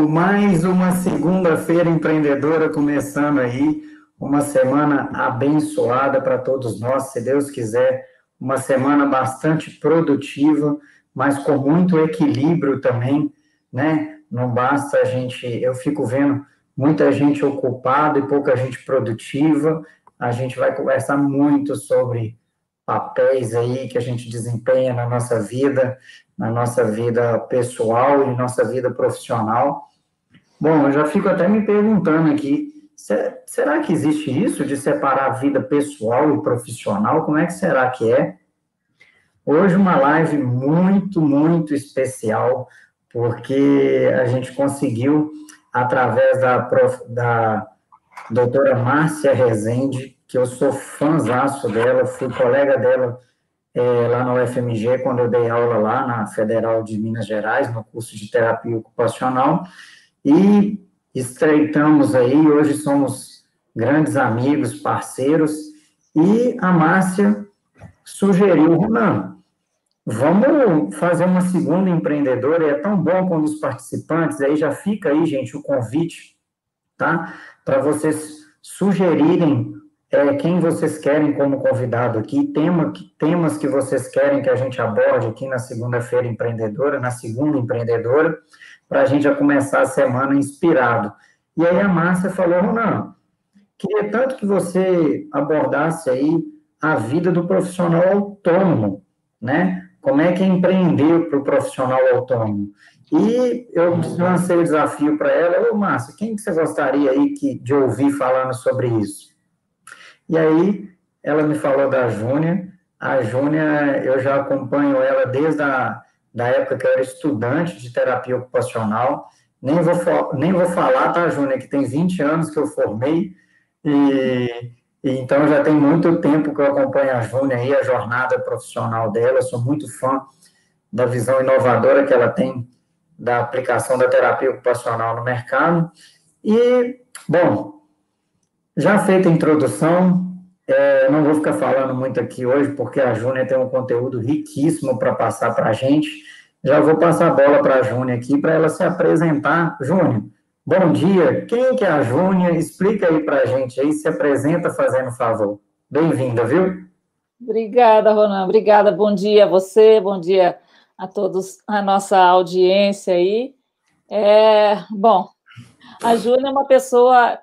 Mais uma segunda-feira empreendedora começando aí, uma semana abençoada para todos nós, se Deus quiser, uma semana bastante produtiva, mas com muito equilíbrio também, né? Não basta a gente, eu fico vendo muita gente ocupada e pouca gente produtiva. A gente vai conversar muito sobre papéis aí que a gente desempenha na nossa vida pessoal e nossa vida profissional. Bom, eu já fico até me perguntando aqui, será que existe isso de separar a vida pessoal e profissional? Como é que será que é? Hoje uma live muito, muito especial, porque a gente conseguiu, através da doutora Márcia Rezende, que eu sou fãzaço dela, fui colega dela lá no UFMG, quando eu dei aula lá na Federal de Minas Gerais, no curso de terapia ocupacional, e estreitamos aí, hoje somos grandes amigos, parceiros, e a Márcia sugeriu, Renan, vamos fazer uma segunda empreendedora, e é tão bom quando os participantes, aí já fica aí, gente, o convite, tá? Para vocês sugerirem quem vocês querem como convidado aqui, temas que vocês querem que a gente aborde aqui na segunda-feira empreendedora, na segunda empreendedora, para a gente já começar a semana inspirado. E aí a Márcia falou, não, queria tanto que você abordasse aí a vida do profissional autônomo, né? Como é que é empreender para o profissional autônomo? E eu lancei o desafio para ela, ô Márcia, quem que você gostaria aí de ouvir falando sobre isso? E aí ela me falou da Júnia. A Júnia, eu já acompanho ela desde da época que eu era estudante de terapia ocupacional. Nem vou falar, tá, Júnia, que tem 20 anos que eu formei, e então já tem muito tempo que eu acompanho a Júnia aí, a jornada profissional dela, sou muito fã da visão inovadora que ela tem da aplicação da terapia ocupacional no mercado. E, bom, já feita a introdução, não vou ficar falando muito aqui hoje, porque a Júnia tem um conteúdo riquíssimo para passar para a gente. Já vou passar a bola para a Júnia aqui, para ela se apresentar. Júnia, bom dia. Quem que é a Júnia? Explica aí para a gente aí, se apresenta fazendo favor. Bem-vinda, viu? Obrigada, Ronan. Obrigada. Bom dia a você, bom dia a todos, a nossa audiência aí. Bom, a Júlia é uma pessoa,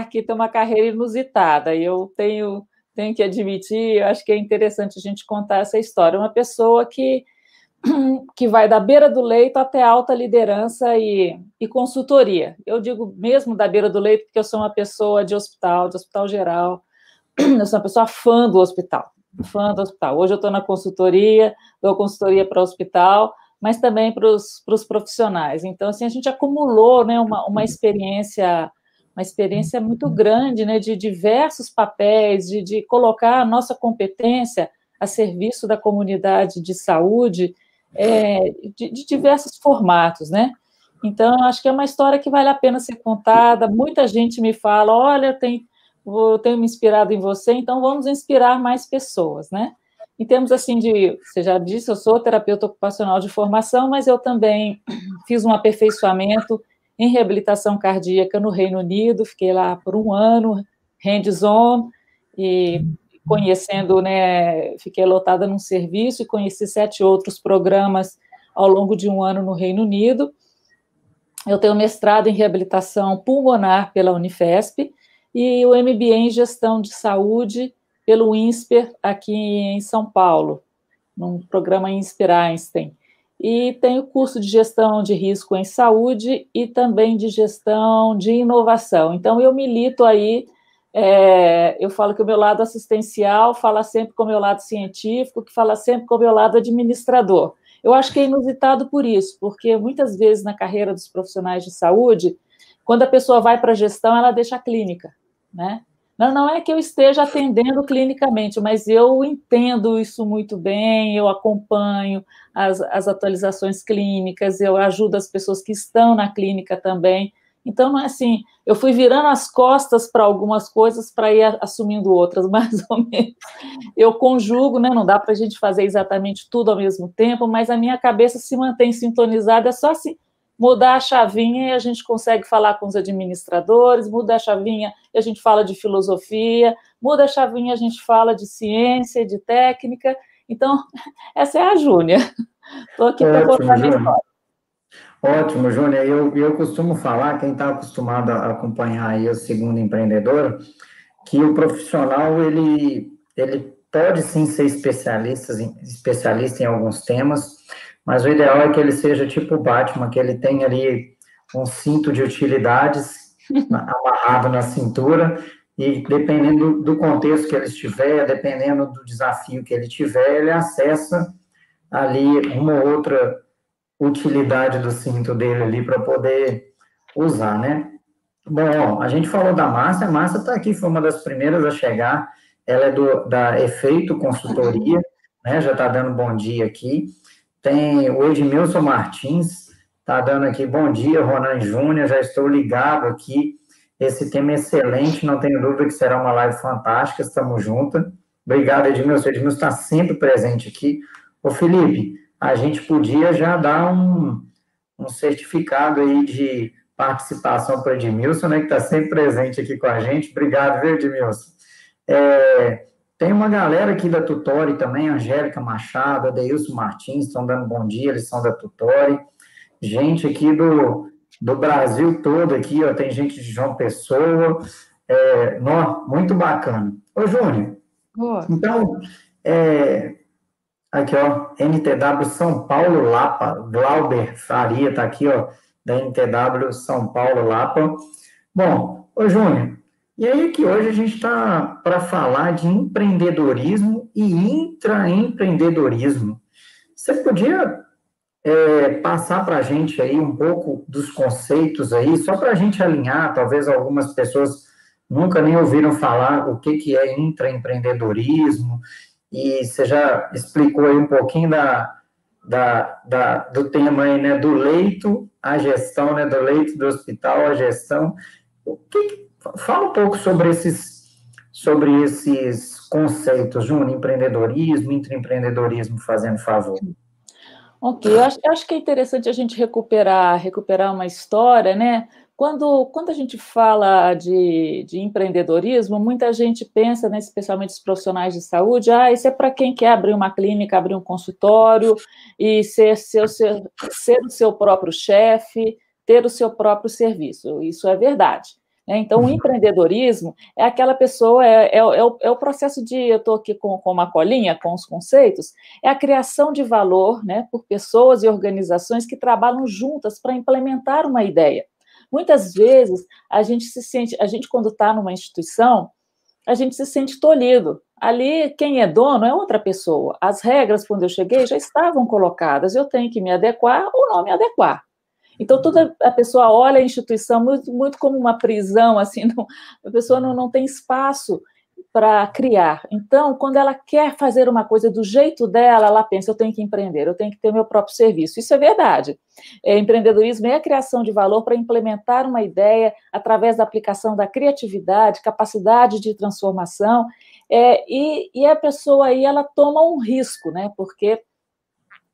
que tem uma carreira inusitada, e eu tenho que admitir, eu acho que é interessante a gente contar essa história. Uma pessoa que vai da beira do leito até alta liderança e consultoria. Eu digo mesmo da beira do leito, porque eu sou uma pessoa de hospital geral, eu sou uma pessoa fã do hospital. Hoje eu estou na consultoria, dou consultoria para o hospital, mas também para os profissionais. Então, assim, a gente acumulou, né, uma experiência muito grande, né, de diversos papéis, de colocar a nossa competência a serviço da comunidade de saúde, de diversos formatos, né? Então, acho que é uma história que vale a pena ser contada. Muita gente me fala, olha, eu tenho me inspirado em você, então vamos inspirar mais pessoas, né? Em termos assim você já disse, eu sou terapeuta ocupacional de formação, mas eu também fiz um aperfeiçoamento em reabilitação cardíaca no Reino Unido, fiquei lá por um ano, hands-on, e conhecendo, né, fiquei lotada num serviço e conheci 7 outros programas ao longo de um ano no Reino Unido. Eu tenho mestrado em reabilitação pulmonar pela Unifesp, e o MBA em Gestão de Saúde pelo INSPER, aqui em São Paulo, num programa INSPER Einstein. E tenho curso de gestão de risco em saúde e também de gestão de inovação. Então, eu milito aí, eu falo que o meu lado assistencial fala sempre com o meu lado científico, que fala sempre com o meu lado administrador. Eu acho que é inusitado por isso, porque muitas vezes na carreira dos profissionais de saúde, quando a pessoa vai para a gestão, ela deixa a clínica, né? Não é que eu esteja atendendo clinicamente, mas eu entendo isso muito bem, eu acompanho as atualizações clínicas, eu ajudo as pessoas que estão na clínica também. Então, não é assim, eu fui virando as costas para algumas coisas para ir assumindo outras, mais ou menos. Eu conjugo, né? Não dá para a gente fazer exatamente tudo ao mesmo tempo, mas a minha cabeça se mantém sintonizada, é só assim, mudar a chavinha e a gente consegue falar com os administradores, muda a chavinha e a gente fala de filosofia, muda a chavinha e a gente fala de ciência, de técnica. Então, essa é a Júnia. Estou aqui para contar minha história. Ótimo, Júnior. Eu costumo falar, quem está acostumado a acompanhar aí o Segundo Empreendedor, que o profissional, ele pode sim ser especialista em alguns temas, mas o ideal é que ele seja tipo o Batman, que ele tenha ali um cinto de utilidades amarrado na cintura, e dependendo do contexto que ele estiver, dependendo do desafio que ele tiver, ele acessa ali uma ou outra utilidade do cinto dele ali para poder usar, né? Bom, a gente falou da Márcia, a Márcia está aqui, foi uma das primeiras a chegar, ela é da Efeito Consultoria, né? Já está dando bom dia aqui. Tem o Edmilson Martins, está dando aqui bom dia, Ronan Júnior, já estou ligado aqui. Esse tema é excelente, não tenho dúvida que será uma live fantástica, estamos juntos. Obrigado, Edmilson. Edmilson está sempre presente aqui. Ô, Felipe, a gente podia já dar um certificado aí de participação para o Edmilson, né, que está sempre presente aqui com a gente. Obrigado, viu, Edmilson? Tem uma galera aqui da Tutori também, Angélica Machado, Adeilson Martins, estão dando bom dia, eles são da Tutori. Gente aqui do Brasil todo aqui, ó, tem gente de João Pessoa. Muito bacana. Ô, Júnior, então, aqui, ó, NTW São Paulo Lapa, Glauber Faria está aqui, ó, da NTW São Paulo Lapa. Bom, ô Júnior, e aí que hoje a gente está para falar de empreendedorismo e intraempreendedorismo. Você podia passar para a gente aí um pouco dos conceitos aí, só para a gente alinhar, talvez algumas pessoas nunca nem ouviram falar o que é intraempreendedorismo, e você já explicou aí um pouquinho do tema aí, né, do leito à gestão, né, do leito do hospital à gestão. Fala um pouco sobre esses conceitos, Júnior, empreendedorismo, intraempreendedorismo, fazendo favor. Ok, eu acho que é interessante a gente recuperar uma história, né? Quando a gente fala de empreendedorismo, muita gente pensa, né, especialmente os profissionais de saúde, isso é para quem quer abrir uma clínica, abrir um consultório e ser o seu próprio chefe, ter o seu próprio serviço. Isso é verdade. Então, o empreendedorismo é aquela pessoa, o processo de, eu estou aqui com uma colinha, com os conceitos, é a criação de valor, né, por pessoas e organizações que trabalham juntas para implementar uma ideia. Muitas vezes, a gente quando está numa instituição, a gente se sente tolhido. Ali, quem é dono é outra pessoa. As regras, quando eu cheguei, já estavam colocadas, eu tenho que me adequar ou não me adequar. Então, toda a pessoa olha a instituição muito, muito como uma prisão, assim, a pessoa não tem espaço para criar. Então, quando ela quer fazer uma coisa do jeito dela, ela pensa, eu tenho que empreender, eu tenho que ter meu próprio serviço. Isso é verdade. Empreendedorismo é a criação de valor para implementar uma ideia através da aplicação da criatividade, capacidade de transformação, e a pessoa aí, ela toma um risco, né? Porque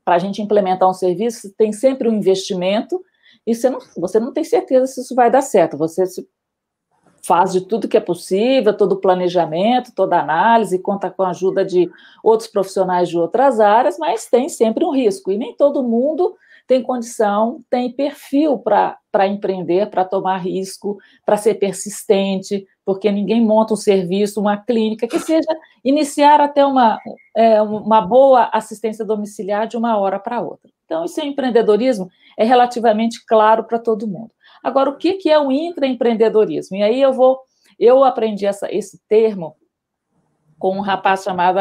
para a gente implementar um serviço, tem sempre um investimento, e você não tem certeza se isso vai dar certo. Você faz de tudo que é possível, todo o planejamento, toda a análise, conta com a ajuda de outros profissionais de outras áreas, mas tem sempre um risco. E nem todo mundo tem condição, tem perfil para empreender, para tomar risco, para ser persistente, porque ninguém monta um serviço, uma clínica, que seja iniciar até uma boa assistência domiciliar de uma hora para outra. Então, esse empreendedorismo é relativamente claro para todo mundo. Agora, o que é o intraempreendedorismo? E aí eu aprendi esse termo com um rapaz chamado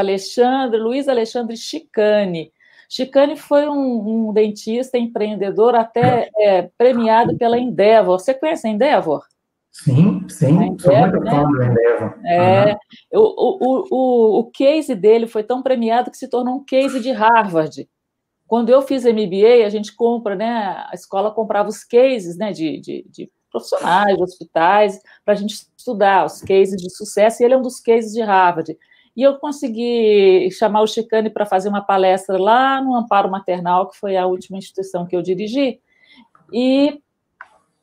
Luiz Alexandre Chicane. Chicane foi um dentista empreendedor até premiado pela Endeavor. Você conhece a Endeavor? Sim, sou muito fã do Endeavor. O case dele foi tão premiado que se tornou um case de Harvard. Quando eu fiz MBA, a gente compra, né? A escola comprava os cases, né, de profissionais, de hospitais, para a gente estudar os cases de sucesso, e ele é um dos cases de Harvard. E eu consegui chamar o Chicane para fazer uma palestra lá no Amparo Maternal, que foi a última instituição que eu dirigi, e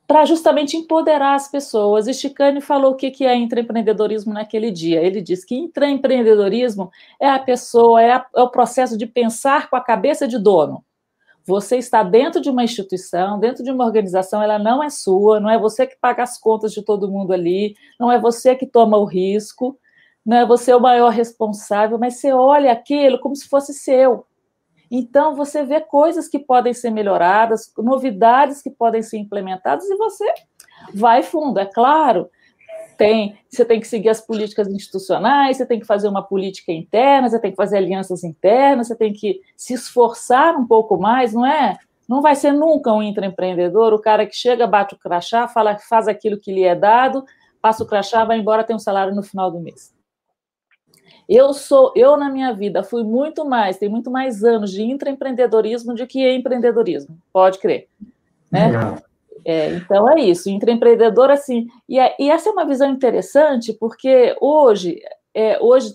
para justamente empoderar as pessoas. E Chicane falou o que é intraempreendedorismo naquele dia. Ele disse que intraempreendedorismo é a pessoa, é o processo de pensar com a cabeça de dono. Você está dentro de uma instituição, dentro de uma organização, ela não é sua, não é você que paga as contas de todo mundo ali, não é você que toma o risco, não é você o maior responsável, mas você olha aquilo como se fosse seu. Então, você vê coisas que podem ser melhoradas, novidades que podem ser implementadas, e você vai fundo. É claro, você tem que seguir as políticas institucionais, você tem que fazer uma política interna, você tem que fazer alianças internas, você tem que se esforçar um pouco mais, não é? Não vai ser nunca um intraempreendedor, o cara que chega, bate o crachá, faz aquilo que lhe é dado, passa o crachá, vai embora, tem um salário no final do mês. Eu na minha vida fui tem muito mais anos de intraempreendedorismo do que empreendedorismo, pode crer, né? Então é isso, intraempreendedor assim, e essa é uma visão interessante, porque hoje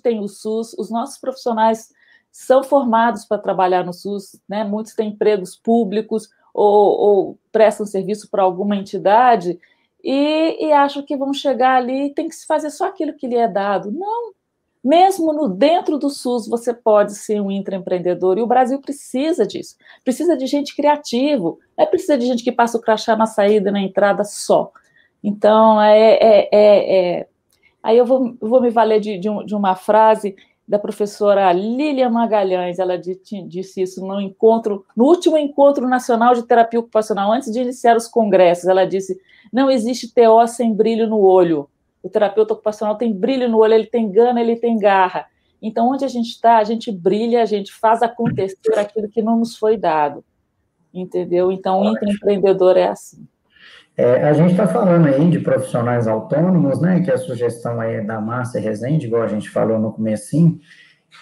tem o SUS, os nossos profissionais são formados para trabalhar no SUS, né? Muitos têm empregos públicos ou prestam serviço para alguma entidade e acham que vão chegar ali e tem que se fazer só aquilo que lhe é dado. Não. Mesmo dentro do SUS, você pode ser um intraempreendedor, e o Brasil precisa disso. Precisa de gente criativa, não precisa de gente que passa o crachá na saída e na entrada só. Então, aí eu vou me valer de uma frase da professora Lília Magalhães. Ela disse isso no último encontro nacional de terapia ocupacional, antes de iniciar os congressos. Ela disse: não existe TO sem brilho no olho. O terapeuta ocupacional tem brilho no olho, ele tem gana, ele tem garra. Então, onde a gente está, a gente brilha, a gente faz acontecer aquilo que não nos foi dado. Entendeu? Então, o intraempreendedor é assim. A gente está falando aí de profissionais autônomos, né, que a sugestão aí é da Márcia Rezende, igual a gente falou no comecinho,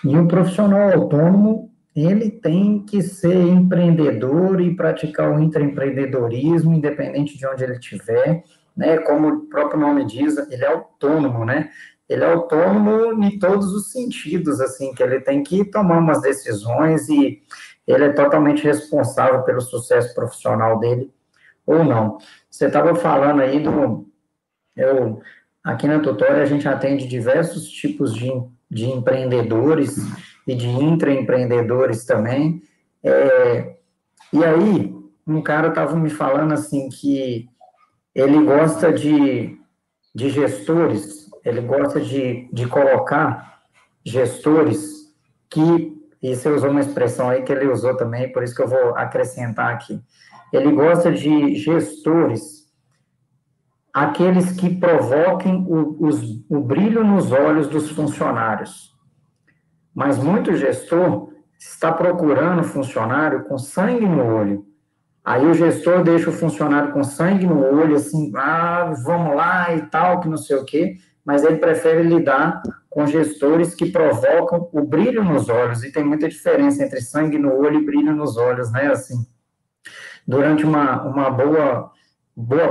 e o profissional autônomo, ele tem que ser empreendedor e praticar o intraempreendedorismo, independente de onde ele estiver, né, como o próprio nome diz, ele é autônomo, né, ele é autônomo em todos os sentidos, assim, que ele tem que tomar umas decisões e ele é totalmente responsável pelo sucesso profissional dele, ou não. Você estava falando aí aqui na Tutória a gente atende diversos tipos de empreendedores e de intraempreendedores também, e aí um cara estava me falando assim que ele gosta de gestores, ele gosta de colocar gestores e você usou uma expressão aí que ele usou também, por isso que eu vou acrescentar aqui. Ele gosta de gestores, aqueles que provoquem o brilho nos olhos dos funcionários. Mas muito gestor está procurando funcionário com sangue no olho. Aí o gestor deixa o funcionário com sangue no olho, assim, vamos lá e tal, que não sei o quê, mas ele prefere lidar com gestores que provocam o brilho nos olhos, e tem muita diferença entre sangue no olho e brilho nos olhos, né, assim. Durante uma boa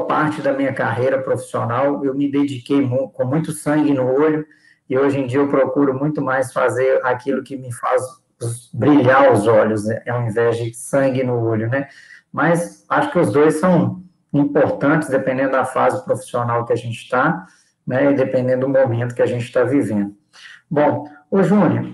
parte da minha carreira profissional, eu me dediquei com muito sangue no olho, e hoje em dia eu procuro muito mais fazer aquilo que me faz brilhar os olhos, né, ao invés de sangue no olho, né? Mas acho que os dois são importantes, dependendo da fase profissional que a gente está, né, e dependendo do momento que a gente está vivendo. Bom, ô Júnior,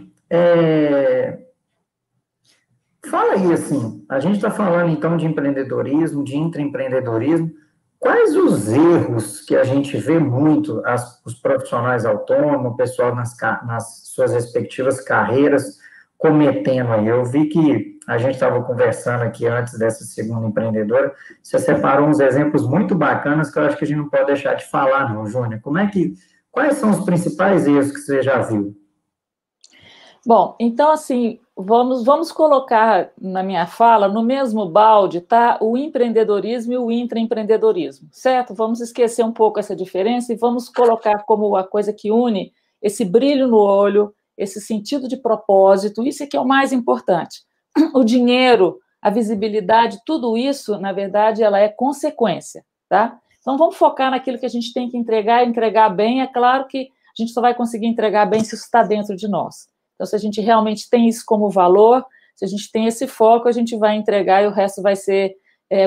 fala aí, assim, a gente está falando, então, de empreendedorismo, de intraempreendedorismo. Quais os erros que a gente vê muito, os profissionais autônomos, o pessoal nas suas respectivas carreiras, cometendo aí? Eu vi que a gente estava conversando aqui antes dessa segunda empreendedora, você separou uns exemplos muito bacanas que eu acho que a gente não pode deixar de falar, não, Júnior. Quais são os principais erros que você já viu? Bom, então, assim, vamos colocar na minha fala, no mesmo balde, tá? O empreendedorismo e o intraempreendedorismo, certo? Vamos esquecer um pouco essa diferença e vamos colocar como a coisa que une esse brilho no olho, esse sentido de propósito, isso é que é o mais importante. O dinheiro, a visibilidade, tudo isso, na verdade, ela é consequência, tá? Então, vamos focar naquilo que a gente tem que entregar bem. É claro que a gente só vai conseguir entregar bem se isso está dentro de nós. Então, se a gente realmente tem isso como valor, se a gente tem esse foco, a gente vai entregar e o resto vai ser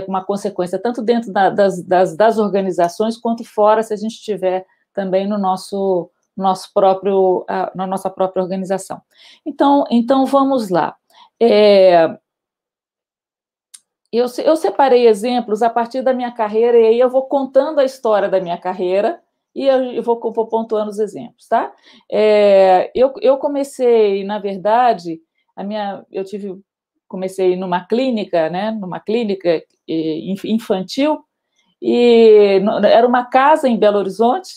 uma consequência, tanto dentro das organizações, quanto fora, se a gente tiver também no na nossa própria organização. Então vamos lá. Eu separei exemplos a partir da minha carreira, e aí eu vou contando a história da minha carreira, e eu vou pontuando os exemplos, tá? Eu comecei, na verdade, comecei numa clínica, né? Numa clínica infantil, e era uma casa em Belo Horizonte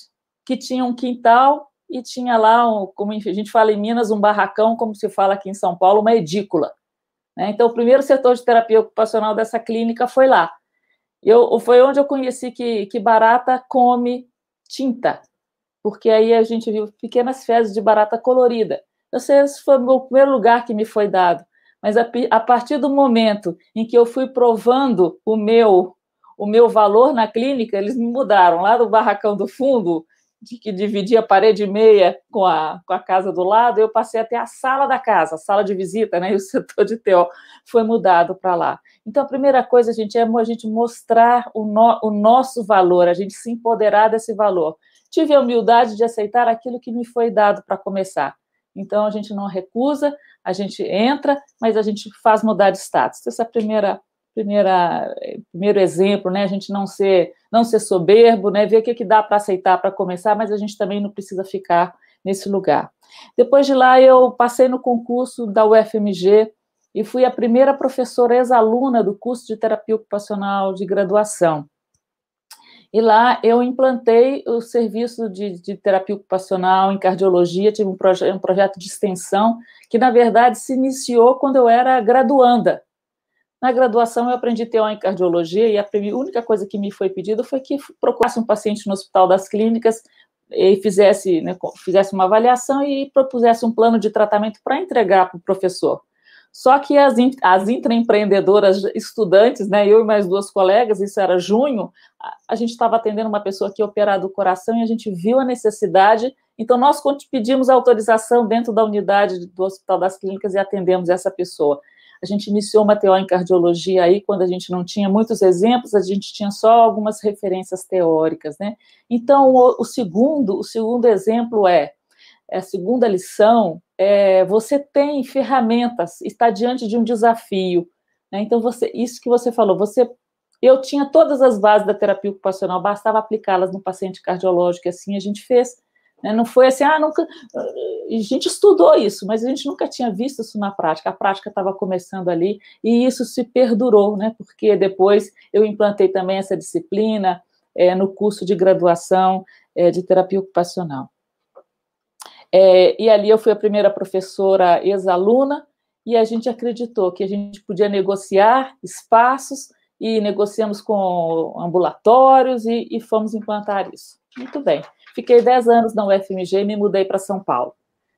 que tinha um quintal e tinha lá, como a gente fala em Minas, um barracão, como se fala aqui em São Paulo, uma edícula. Então, o primeiro setor de terapia ocupacional dessa clínica foi lá. Foi onde eu conheci que barata come tinta, porque aí a gente viu pequenas fezes de barata colorida. Esse foi o primeiro lugar que me foi dado. Mas a partir do momento em que eu fui provando o meu valor na clínica, eles me mudaram lá do barracão do fundo, que dividia a parede meia com a casa do lado, eu passei até a sala da casa, a sala de visita, né? E o setor de TO foi mudado para lá. Então, a primeira coisa, gente, é a gente mostrar o nosso valor, a gente se empoderar desse valor. Tive a humildade de aceitar aquilo que me foi dado para começar. Então, a gente não recusa, a gente entra, mas a gente faz mudar de status. Essa é a primeiro exemplo, né? A gente não ser soberbo, né? Ver o que dá para aceitar para começar, mas a gente também não precisa ficar nesse lugar. Depois de lá, eu passei no concurso da UFMG e fui a primeira professora ex-aluna do curso de terapia ocupacional de graduação. E lá eu implantei o serviço de terapia ocupacional em cardiologia, tive um projeto de extensão que, na verdade, se iniciou quando eu era graduanda. Na graduação, eu aprendi TO em cardiologia e a única coisa que me foi pedido foi que procurasse um paciente no Hospital das Clínicas e fizesse uma avaliação e propusesse um plano de tratamento para entregar para o professor. Só que as intraempreendedoras estudantes, né, eu e mais 2 colegas, isso era junho, a gente estava atendendo uma pessoa que ia operar do coração e a gente viu a necessidade, então nós pedimos autorização dentro da unidade do Hospital das Clínicas e atendemos essa pessoa. A gente iniciou uma TO em cardiologia aí, quando a gente não tinha muitos exemplos, a gente tinha só algumas referências teóricas, né? Então, o segundo exemplo a segunda lição você tem ferramentas, está diante de um desafio, né? Então, isso que você falou, eu tinha todas as bases da terapia ocupacional, bastava aplicá-las no paciente cardiológico, e assim a gente fez. Não foi assim, nunca. A gente estudou isso, mas a gente nunca tinha visto isso na prática. A prática estava começando ali e isso se perdurou, né? Porque depois eu implantei também essa disciplina no curso de graduação de terapia ocupacional. E ali eu fui a primeira professora ex-aluna e a gente acreditou que a gente podia negociar espaços e negociamos com ambulatórios e fomos implantar isso. Muito bem. Fiquei 10 anos na UFMG e me mudei para São Paulo.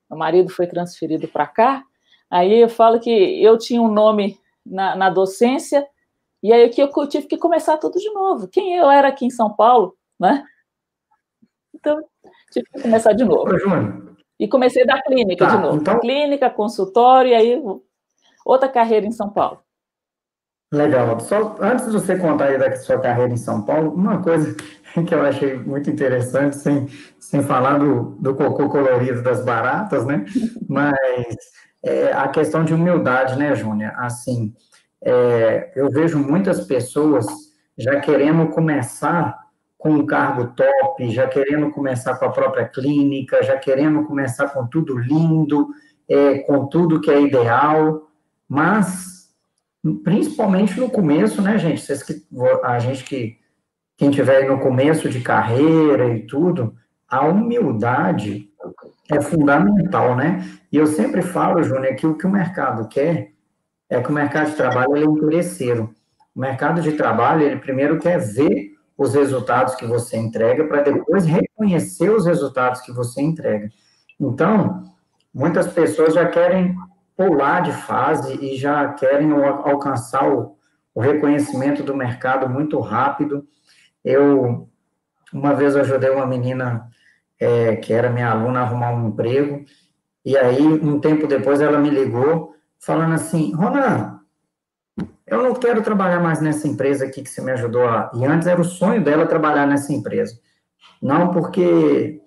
Meu marido foi transferido para cá, aí eu falo que eu tinha um nome na docência, e aí que eu tive que começar tudo de novo. Quem eu era aqui em São Paulo, né? Então, tive que começar de novo. Ô, Júnior. E comecei da clínica de novo. Então... Clínica, consultório, e aí outra carreira em São Paulo. Legal. Só antes de você contar aí da sua carreira em São Paulo, uma coisa que eu achei muito interessante, sem falar do cocô colorido das baratas, né? Mas a questão de humildade, né, Júnior? Assim, eu vejo muitas pessoas já querendo começar com um cargo top, já querendo começar com a própria clínica, já querendo começar com tudo lindo, com tudo que é ideal, mas principalmente no começo, né, gente? Quem tiver aí no começo de carreira e tudo, a humildade é fundamental, né? E eu sempre falo, Júnior, que o que o mercado quer é que o mercado de trabalho ele é interesseiro. O mercado de trabalho, ele primeiro quer ver os resultados que você entrega para depois reconhecer os resultados que você entrega. Então, muitas pessoas já querem pular de fase e já querem alcançar o reconhecimento do mercado muito rápido. Uma vez eu ajudei uma menina que era minha aluna a arrumar um emprego, e aí, um tempo depois, ela me ligou, falando assim, Ronan, eu não quero trabalhar mais nessa empresa aqui que você me ajudou a... E antes era o sonho dela trabalhar nessa empresa. Não, porque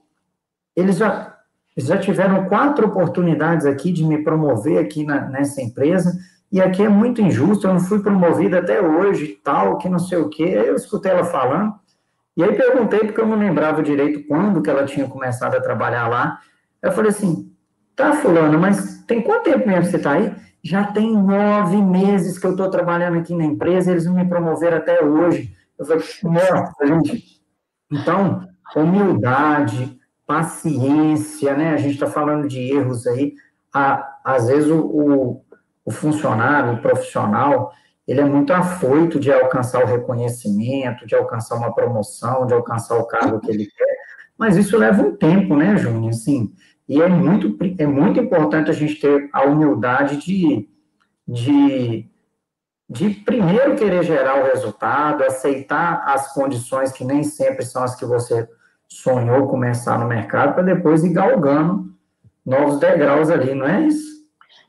eles já tiveram 4 oportunidades aqui de me promover aqui nessa empresa, e aqui é muito injusto, eu não fui promovido até hoje, tal, que não sei o quê. Aí eu escutei ela falando, e aí perguntei, porque eu não lembrava direito quando que ela tinha começado a trabalhar lá. Eu falei assim, tá, fulano, mas tem quanto tempo mesmo que você está aí? Já tem 9 meses que eu estou trabalhando aqui na empresa, eles não me promoveram até hoje. Eu falei, nossa, gente. Então, humildade, paciência, né? A gente está falando de erros aí. Às vezes o funcionário, o profissional, ele é muito afoito de alcançar o reconhecimento, de alcançar uma promoção, de alcançar o cargo que ele quer, mas isso leva um tempo, né, Júnior? Assim, e é muito importante a gente ter a humildade de, de primeiro querer gerar o resultado, aceitar as condições que nem sempre são as que você sonhou começar no mercado, para depois ir galgando novos degraus ali, não é isso?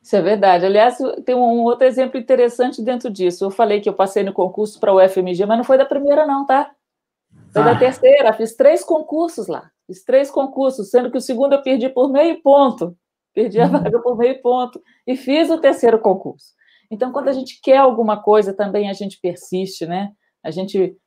Isso é verdade. Aliás, tem um outro exemplo interessante dentro disso. Eu falei que eu passei no concurso para o UFMG, mas não foi da primeira, não, tá? Foi da terceira. Fiz 3 concursos lá. Fiz 3 concursos, sendo que o segundo eu perdi por meio ponto. Perdi a vaga por meio ponto. E fiz o terceiro concurso. Então, quando a gente quer alguma coisa, também a gente persiste, né? A gente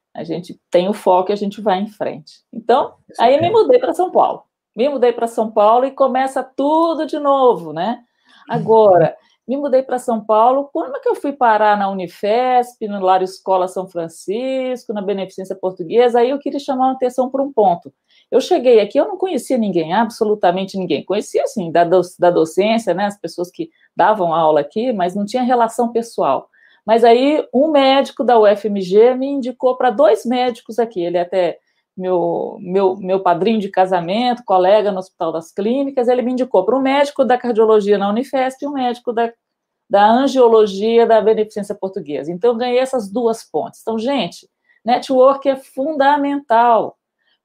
tem o foco e a gente vai em frente. Então, aí me mudei para São Paulo. Me mudei para São Paulo e começa tudo de novo, né? Agora, me mudei para São Paulo, quando é que eu fui parar na Unifesp, no Lar Escola São Francisco, na Beneficência Portuguesa? Aí eu queria chamar a atenção por um ponto. Eu cheguei aqui, eu não conhecia ninguém, absolutamente ninguém. Conhecia, assim, da docência, né, as pessoas que davam aula aqui, mas não tinha relação pessoal. Mas aí um médico da UFMG me indicou para 2 médicos aqui, ele até meu padrinho de casamento, colega no Hospital das Clínicas, ele me indicou para um médico da cardiologia na Unifesp e um médico da angiologia da Beneficência Portuguesa. Então, eu ganhei essas 2 pontes. Então, gente, network é fundamental.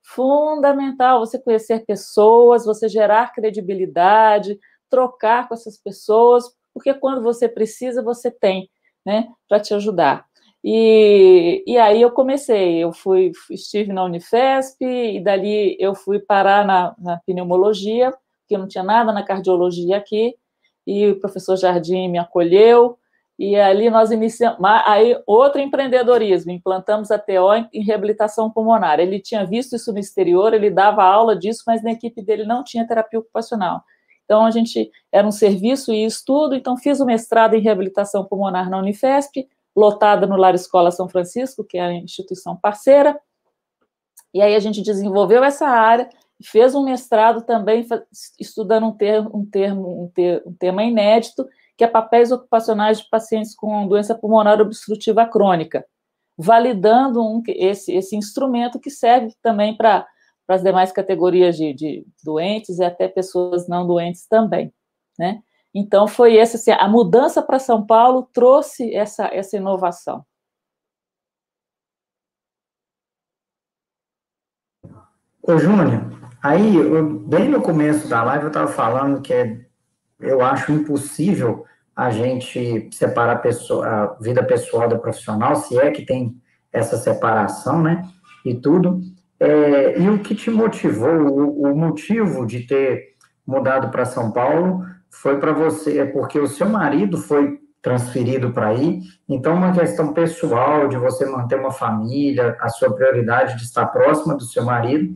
Fundamental você conhecer pessoas, você gerar credibilidade, trocar com essas pessoas, porque quando você precisa, você tem, né, para te ajudar. E aí eu comecei, estive na Unifesp, e dali eu fui parar na pneumologia, porque não tinha nada na cardiologia aqui, e o professor Jardim me acolheu, e ali nós iniciamos, aí outro empreendedorismo, implantamos a TO em reabilitação pulmonar. Ele tinha visto isso no exterior, ele dava aula disso, mas na equipe dele não tinha terapia ocupacional. Então, a gente era um serviço e estudo, então fiz o mestrado em reabilitação pulmonar na Unifesp, lotada no Lar Escola São Francisco, que é a instituição parceira, e aí a gente desenvolveu essa área, fez um mestrado também, estudando um tema inédito, que é papéis ocupacionais de pacientes com doença pulmonar obstrutiva crônica, validando esse instrumento que serve também para as demais categorias de doentes e até pessoas não doentes também, né? Então, foi essa, assim, a mudança para São Paulo trouxe essa inovação. Ô, Júnior, aí, bem no começo da live, eu estava falando que eu acho impossível a gente separar a vida pessoal da profissional, se é que tem essa separação, né, e tudo. E o que te motivou, o motivo de ter mudado para São Paulo foi para você, porque o seu marido foi transferido para aí, então uma questão pessoal de você manter uma família, a sua prioridade de estar próxima do seu marido,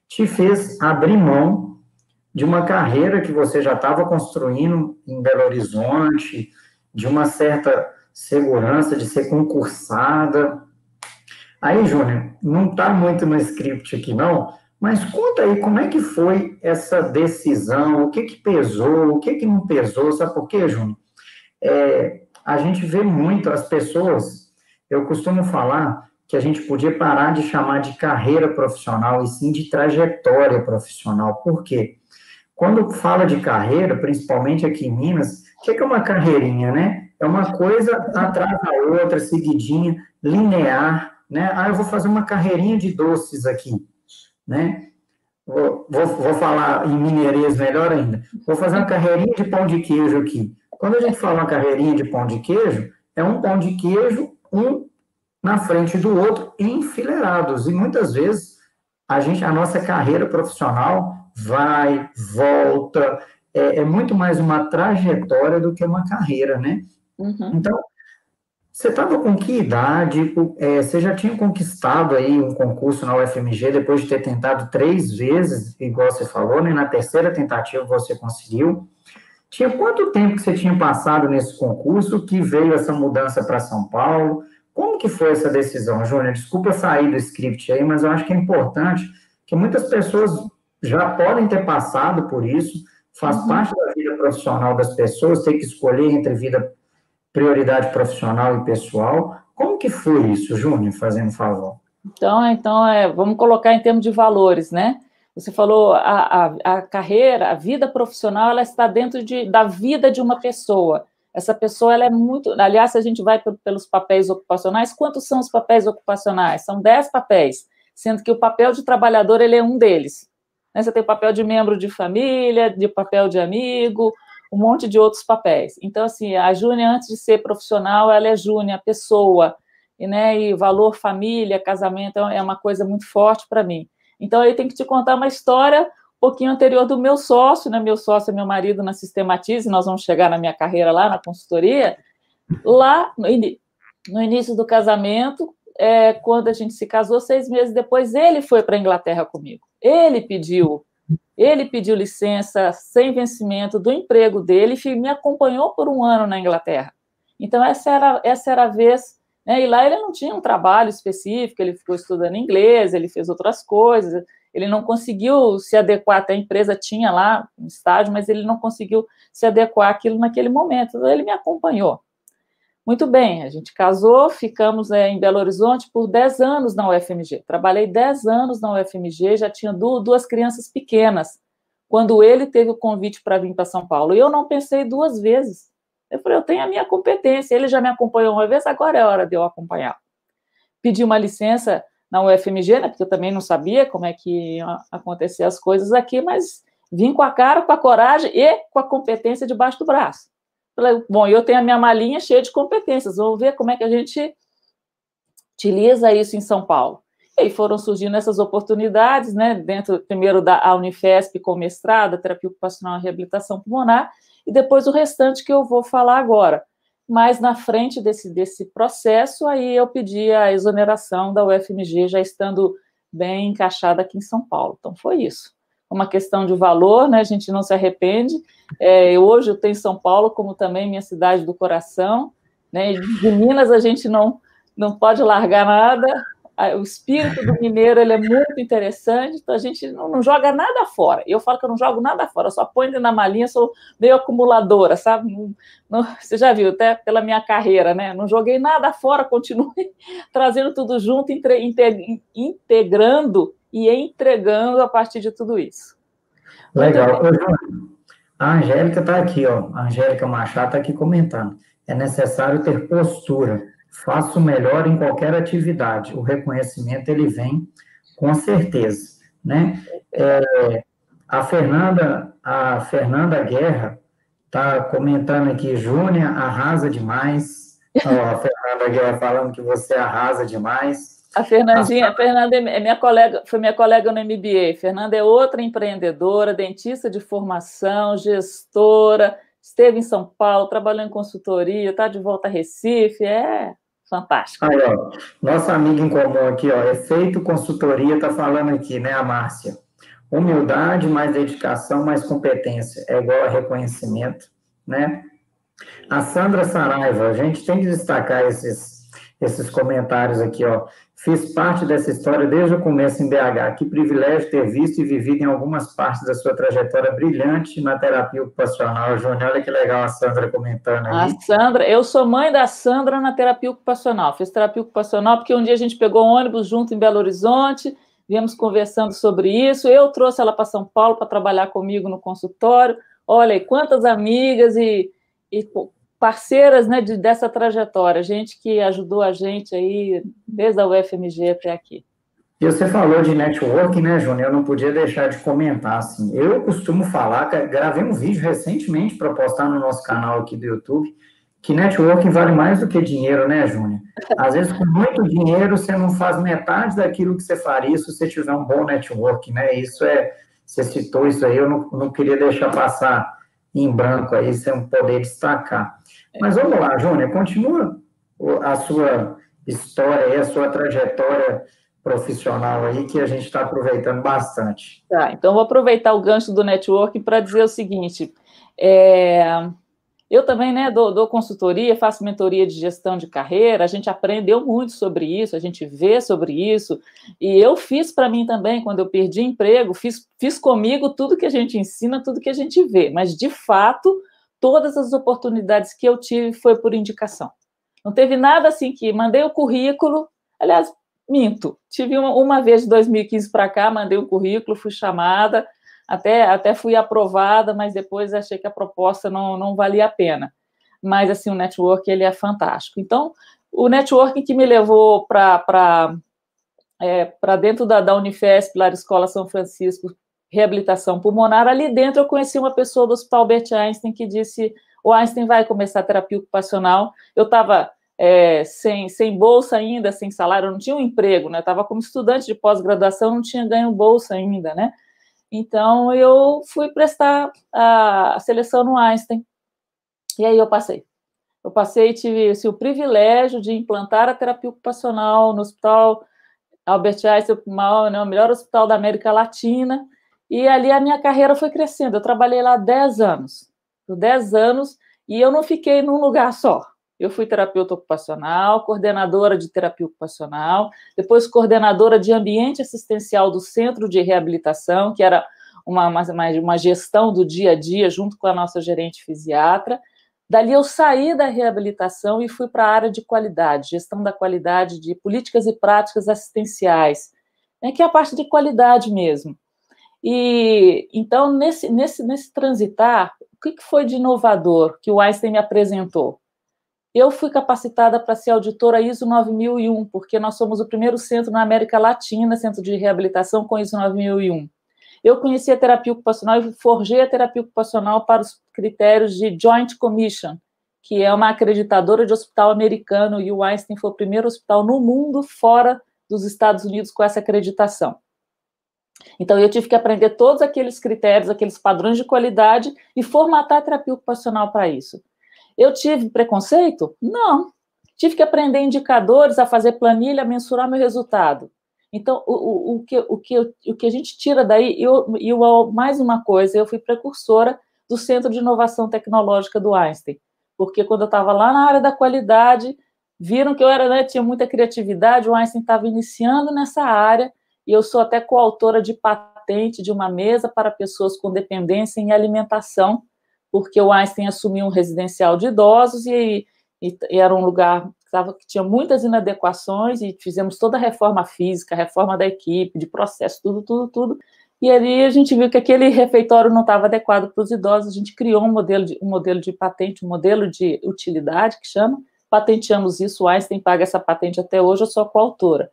te fez abrir mão de uma carreira que você já estava construindo em Belo Horizonte, de uma certa segurança de ser concursada. Aí, Júnior, não está muito no script aqui, não, mas conta aí como é que foi essa decisão, o que pesou, o que não pesou, sabe por quê, Júnior? A gente vê muito as pessoas, eu costumo falar que a gente podia parar de chamar de carreira profissional e sim de trajetória profissional. Por quê? Quando fala de carreira, principalmente aqui em Minas, o que é uma carreirinha, né? É uma coisa atrás da outra, seguidinha, linear, né? Eu vou fazer uma carreirinha de doces aqui, né? Vou falar em mineirês melhor ainda. Vou fazer uma carreirinha de pão de queijo aqui. Quando a gente fala uma carreirinha de pão de queijo, é um pão de queijo, um na frente do outro, enfileirados. E muitas vezes a nossa carreira profissional vai, volta, é muito mais uma trajetória do que uma carreira, né? Uhum. Então, você estava com que idade? Você já tinha conquistado aí um concurso na UFMG depois de ter tentado 3 vezes, igual você falou, né? Na terceira tentativa você conseguiu. Tinha quanto tempo que você tinha passado nesse concurso que veio essa mudança para São Paulo? Como que foi essa decisão, Júnior? Desculpa sair do script aí, mas eu acho que é importante que muitas pessoas já podem ter passado por isso, faz parte da vida profissional das pessoas, ter que escolher entre prioridade profissional e pessoal. Como que foi isso, Júnior, fazendo favor? Então, vamos colocar em termos de valores, né? Você falou a carreira, a vida profissional, ela está dentro da vida de uma pessoa. Essa pessoa, ela é muito... Aliás, se a gente vai pelos papéis ocupacionais, quantos são os papéis ocupacionais? São 10 papéis, sendo que o papel de trabalhador, ele é um deles. Você tem o papel de membro de família, de papel de amigo, um monte de outros papéis. Então, assim, a Júnia, antes de ser profissional, ela é Júnia, pessoa, e valor família, casamento, é uma coisa muito forte para mim. Então, eu tenho que te contar uma história um pouquinho anterior do meu sócio, né? Meu sócio é meu marido na Sistematize, nós vamos chegar na minha carreira lá na consultoria. Lá, no início do casamento, quando a gente se casou, 6 meses depois, ele foi para a Inglaterra comigo. Ele pediu licença sem vencimento do emprego dele e me acompanhou por 1 ano na Inglaterra. Então, essa era a vez... E lá ele não tinha um trabalho específico, ele ficou estudando inglês, ele fez outras coisas, ele não conseguiu se adequar, até a empresa tinha lá um estágio, mas ele não conseguiu se adequar àquilo naquele momento, então ele me acompanhou. Muito bem, a gente casou, ficamos em Belo Horizonte por 10 anos na UFMG, trabalhei 10 anos na UFMG, já tinha 2 crianças pequenas, quando ele teve o convite para vir para São Paulo, e eu não pensei 2 vezes. Eu falei, eu tenho a minha competência, ele já me acompanhou uma vez, agora é a hora de eu acompanhar. Pedi uma licença na UFMG, né, porque eu também não sabia como é que iam acontecer as coisas aqui, mas vim com a cara, com a coragem e com a competência debaixo do braço. Falei, bom, eu tenho a minha malinha cheia de competências, vamos ver como é que a gente utiliza isso em São Paulo. E aí foram surgindo essas oportunidades, né, dentro, primeiro, da Unifesp com mestrado, terapia ocupacional e reabilitação pulmonar, e depois o restante que eu vou falar agora. Mas na frente desse processo, aí eu pedi a exoneração da UFMG, já estando bem encaixada aqui em São Paulo. Então, foi isso. Uma questão de valor, né? A gente não se arrepende. Hoje eu tenho São Paulo como também minha cidade do coração, né? De Minas a gente não pode largar nada. O espírito do mineiro, ele é muito interessante, então a gente não joga nada fora. Eu falo que eu não jogo nada fora, eu só ponho dentro da malinha, sou meio acumuladora, sabe? Você já viu, até pela minha carreira, né? Não joguei nada fora, continuei trazendo tudo junto, integrando e entregando a partir de tudo isso. Legal. A Angélica está aqui, ó. A Angélica Machado está aqui comentando. É necessário ter postura. Faço melhor em qualquer atividade. O reconhecimento, ele vem com certeza, né? A Fernanda Guerra está comentando aqui, Júnia, arrasa demais. A Fernanda Guerra falando que você arrasa demais. A Fernanda é minha colega, foi minha colega no MBA. Fernanda é outra empreendedora, dentista de formação, gestora, esteve em São Paulo, trabalhou em consultoria, está de volta a Recife, fantástico. Aí, ó, nossa amiga em comum aqui, ó, Efeito Consultoria, está falando aqui, né, a Márcia? Humildade, mais dedicação, mais competência, é igual a reconhecimento, né? A Sandra Saraiva, a gente tem que destacar esses comentários aqui, ó. Fiz parte dessa história desde o começo em BH. Que privilégio ter visto e vivido em algumas partes da sua trajetória brilhante na terapia ocupacional. Júnior, olha que legal a Sandra comentando aí. A Sandra, eu sou mãe da Sandra na terapia ocupacional. Fiz terapia ocupacional porque um dia a gente pegou um ônibus junto em Belo Horizonte, viemos conversando sobre isso. Eu trouxe ela para São Paulo para trabalhar comigo no consultório. Olha aí, quantas amigas e parceiras, né, dessa trajetória, gente que ajudou a gente aí desde a UFMG até aqui. E você falou de networking, né, Júnior? Eu não podia deixar de comentar, assim. Eu costumo falar, gravei um vídeo recentemente para postar no nosso canal aqui do YouTube, que networking vale mais do que dinheiro, né, Júnior? Às vezes, com muito dinheiro, você não faz metade daquilo que você faria se você tiver um bom networking, né? Isso você citou isso aí, eu não queria deixar passar em branco aí, sem poder destacar. Mas vamos lá, Júnior, continua a sua história e a sua trajetória profissional aí, que a gente está aproveitando bastante. Tá, então vou aproveitar o gancho do networking para dizer o seguinte, eu também, né, dou consultoria, faço mentoria de gestão de carreira, a gente aprendeu muito sobre isso, a gente vê sobre isso, e eu fiz para mim também, quando eu perdi emprego, fiz comigo tudo que a gente ensina, tudo que a gente vê, mas, de fato, todas as oportunidades que eu tive foi por indicação. Não teve nada assim que mandei o currículo, aliás, minto, tive uma vez de 2015 para cá, mandei o currículo, fui chamada, até fui aprovada, mas depois achei que a proposta não valia a pena. Mas, assim, o network, ele é fantástico. Então, o networking que me levou para dentro da Unifesp, lá da Escola São Francisco, reabilitação pulmonar, ali dentro eu conheci uma pessoa do Hospital Albert Einstein que disse, o Einstein vai começar a terapia ocupacional. Eu estava sem bolsa ainda, sem salário, eu não tinha um emprego, né? Eu estava como estudante de pós-graduação, não tinha ganho bolsa ainda, né? Então, eu fui prestar a seleção no Einstein. E aí eu passei. Eu passei e tive assim, o privilégio de implantar a terapia ocupacional no Hospital Albert Einstein, o melhor hospital da América Latina. E ali a minha carreira foi crescendo. Eu trabalhei lá 10 anos. 10 anos, e eu não fiquei num lugar só. Eu fui terapeuta ocupacional, coordenadora de terapia ocupacional, depois coordenadora de ambiente assistencial do Centro de Reabilitação, que era uma gestão do dia a dia, junto com a nossa gerente fisiatra. Dali eu saí da reabilitação e fui para a área de qualidade, gestão da qualidade de políticas e práticas assistenciais, que é a parte de qualidade mesmo. E então, nesse transitar, o que foi de inovador que o Einstein me apresentou? Eu fui capacitada para ser auditora ISO 9001, porque nós somos o primeiro centro na América Latina, centro de reabilitação com ISO 9001. Eu conheci a terapia ocupacional e forjei a terapia ocupacional para os critérios de Joint Commission, que é uma acreditadora de hospital americano, e o Einstein foi o primeiro hospital no mundo fora dos Estados Unidos com essa acreditação. Então, eu tive que aprender todos aqueles critérios, aqueles padrões de qualidade e formatar a terapia ocupacional para isso. Eu tive preconceito? Não. Tive que aprender indicadores, a fazer planilha, a mensurar meu resultado. Então, o que a gente tira daí, mais uma coisa, eu fui precursora do Centro de Inovação Tecnológica do Einstein, porque quando eu estava lá na área da qualidade, viram que eu tinha muita criatividade, o Einstein estava iniciando nessa área, e eu sou até coautora de patente de uma mesa para pessoas com dependência em alimentação, porque o Einstein assumiu um residencial de idosos e era um lugar que tinha muitas inadequações, e fizemos toda a reforma física, a reforma da equipe, de processo, tudo. E ali a gente viu que aquele refeitório não estava adequado para os idosos, a gente criou um modelo de patente, um modelo de utilidade, que chama, patenteamos isso, o Einstein paga essa patente até hoje, eu sou coautora.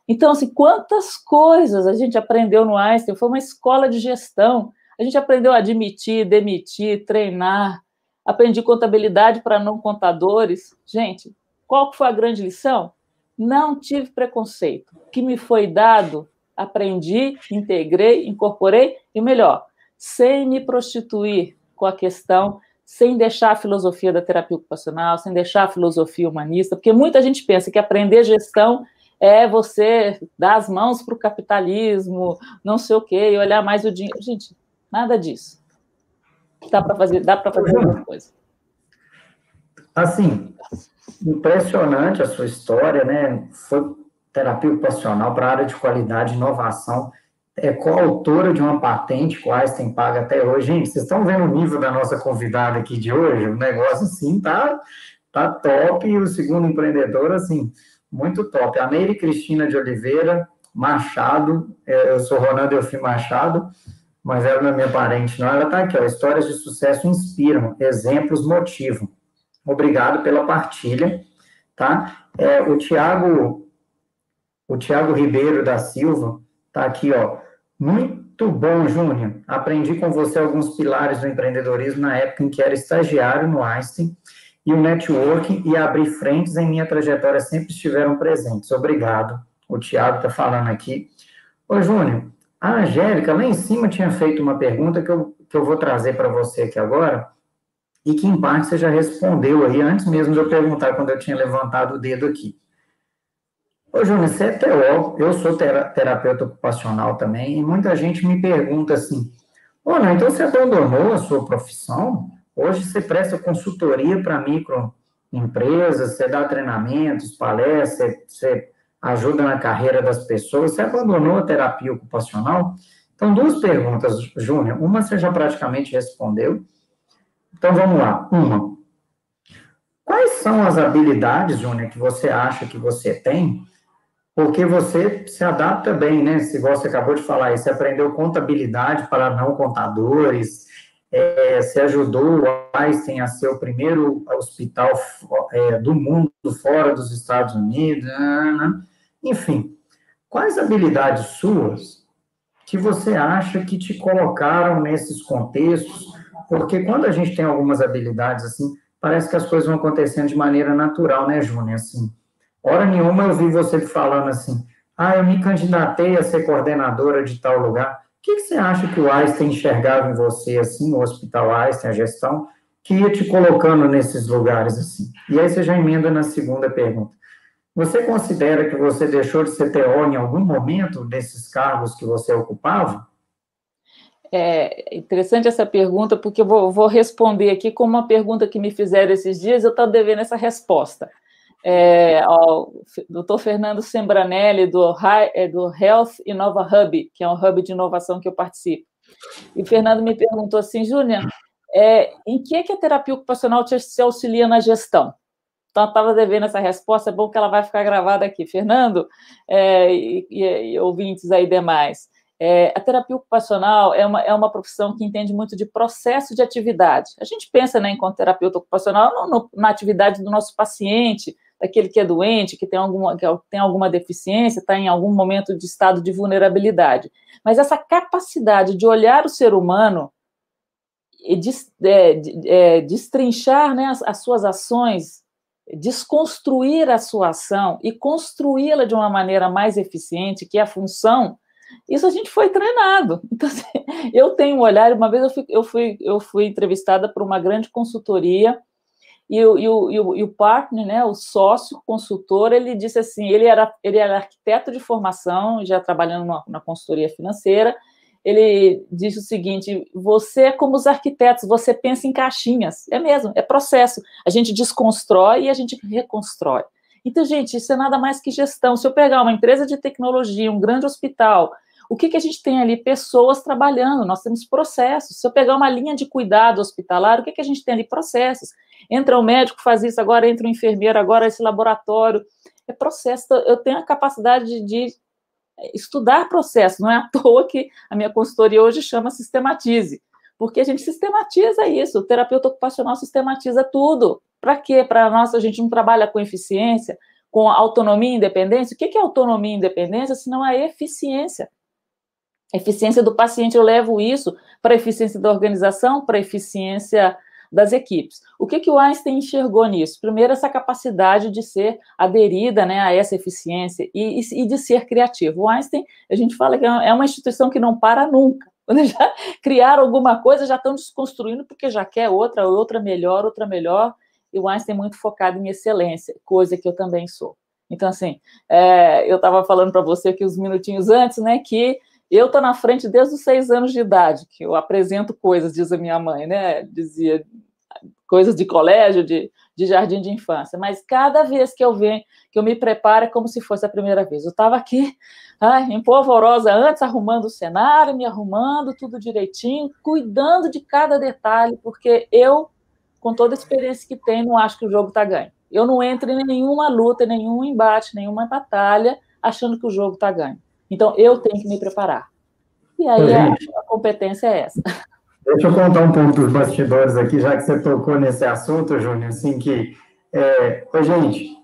Então, assim, quantas coisas a gente aprendeu no Einstein, foi uma escola de gestão, a gente aprendeu a admitir, demitir, treinar, aprendi contabilidade para não contadores. Gente, qual foi a grande lição? Não tive preconceito. O que me foi dado, aprendi, integrei, incorporei, e melhor, sem me prostituir com a questão, sem deixar a filosofia da terapia ocupacional, sem deixar a filosofia humanista, porque muita gente pensa que aprender gestão é você dar as mãos para o capitalismo, não sei o quê, e olhar mais o dinheiro. Gente, nada disso. Dá para fazer alguma coisa. Assim, impressionante a sua história, né? Foi terapia ocupacional para a área de qualidade e inovação. É coautora de uma patente que o Einstein paga até hoje. Gente, vocês estão vendo o nível da nossa convidada aqui de hoje? O negócio, assim, tá top. E o segundo empreendedor, assim, muito top. A Neire Cristina de Oliveira Machado. Eu sou Ronaldo Delfim Machado, mas ela não é minha parente, não. Ela está aqui, ó. Histórias de sucesso inspiram, exemplos motivam. Obrigado pela partilha, tá? O Tiago Ribeiro da Silva tá aqui, ó. Muito bom, Júnior. Aprendi com você alguns pilares do empreendedorismo na época em que era estagiário no Einstein e o networking e abrir frentes em minha trajetória sempre estiveram presentes. Obrigado. O Tiago está falando aqui. Ô, Júnior, a Angélica lá em cima tinha feito uma pergunta que eu vou trazer para você aqui agora, e que em parte você já respondeu aí, antes mesmo de eu perguntar, quando eu tinha levantado o dedo aqui. Ô, Júnior, você é teólogo, eu sou terapeuta ocupacional também, e muita gente me pergunta assim, ô, não, então você abandonou a sua profissão? Hoje você presta consultoria para microempresas, você dá treinamentos, palestras, você ajuda na carreira das pessoas, você abandonou a terapia ocupacional? Então, duas perguntas, Júnior. Uma você já praticamente respondeu. Então, vamos lá. Uma, quais são as habilidades, Júnior, que você acha que você tem? Porque você se adapta bem, né? Se você acabou de falar aí, você aprendeu contabilidade para não contadores, você ajudou o Einstein a ser o primeiro hospital do mundo fora dos Estados Unidos, enfim. Quais habilidades suas que você acha que te colocaram nesses contextos? Porque quando a gente tem algumas habilidades assim, parece que as coisas vão acontecendo de maneira natural, né, Júnior? Assim, hora nenhuma eu vi você falando assim, eu me candidatei a ser coordenadora de tal lugar. O que você acha que o Einstein enxergava em você, assim, o Hospital Einstein, a gestão, que ia te colocando nesses lugares, assim? E aí você já emenda na segunda pergunta. Você considera que você deixou de ser TO em algum momento desses cargos que você ocupava? É interessante essa pergunta, porque eu vou responder aqui com uma pergunta que me fizeram esses dias, eu estou devendo essa resposta. Ao Dr. Fernando Sembranelli, do Health Innova Hub, que é um hub de inovação que eu participo. E o Fernando me perguntou assim, Júnior, em que a terapia ocupacional te auxilia na gestão? Então, eu estava devendo essa resposta, é bom que ela vai ficar gravada aqui. Fernando, e ouvintes aí demais, a terapia ocupacional é uma profissão que entende muito de processo de atividade. A gente pensa, né, enquanto terapeuta ocupacional na atividade do nosso paciente, daquele que é doente, que tem alguma deficiência, está em algum momento de estado de vulnerabilidade. Mas essa capacidade de olhar o ser humano e destrinchar, né, as suas ações, desconstruir a sua ação e construí-la de uma maneira mais eficiente, que é a função, isso a gente foi treinado. Então, assim, eu tenho um olhar, uma vez eu fui entrevistada por uma grande consultoria, e o partner, né, o sócio consultor, ele disse assim, ele era arquiteto de formação, já trabalhando na consultoria financeira, ele disse o seguinte, você é como os arquitetos, você pensa em caixinhas, é mesmo, é processo, a gente desconstrói e a gente reconstrói. Então, gente, isso é nada mais que gestão. Se eu pegar uma empresa de tecnologia, um grande hospital, o que a gente tem ali? Pessoas trabalhando, nós temos processos. Se eu pegar uma linha de cuidado hospitalar, o que a gente tem ali? Processos. Entra o médico, faz isso, agora entra o enfermeiro, agora esse laboratório. É processo. Eu tenho a capacidade de estudar processo. Não é à toa que a minha consultoria hoje chama Sistematize, porque a gente sistematiza isso. O terapeuta ocupacional sistematiza tudo. Para quê? Para nós, a gente não trabalha com eficiência, com autonomia e independência. O que é autonomia e independência, se não é eficiência? A eficiência do paciente, eu levo isso para a eficiência da organização, para a eficiência das equipes. O que o Einstein enxergou nisso? Primeiro, essa capacidade de ser aderida, né, a essa eficiência e de ser criativo. O Einstein, a gente fala que é uma instituição que não para nunca. Quando já criaram alguma coisa, já estão desconstruindo porque já quer outra melhor, e o Einstein é muito focado em excelência, coisa que eu também sou. Então, assim, eu estava falando para você aqui uns minutinhos antes, né, que eu estou na frente desde os 6 anos de idade, que eu apresento coisas, diz a minha mãe, né, dizia coisas de colégio, de jardim de infância, mas cada vez que eu venho, que eu me preparo, é como se fosse a primeira vez. Eu estava aqui, empolvorosa antes, arrumando o cenário, me arrumando, tudo direitinho, cuidando de cada detalhe, porque eu, com toda a experiência que tenho, não acho que o jogo está ganho. Eu não entro em nenhuma luta, nenhum embate, nenhuma batalha, achando que o jogo está ganho. Então, eu tenho que me preparar. E aí, a competência é essa. Deixa eu contar um pouco dos bastidores aqui, já que você tocou nesse assunto, Júnior, assim que... gente,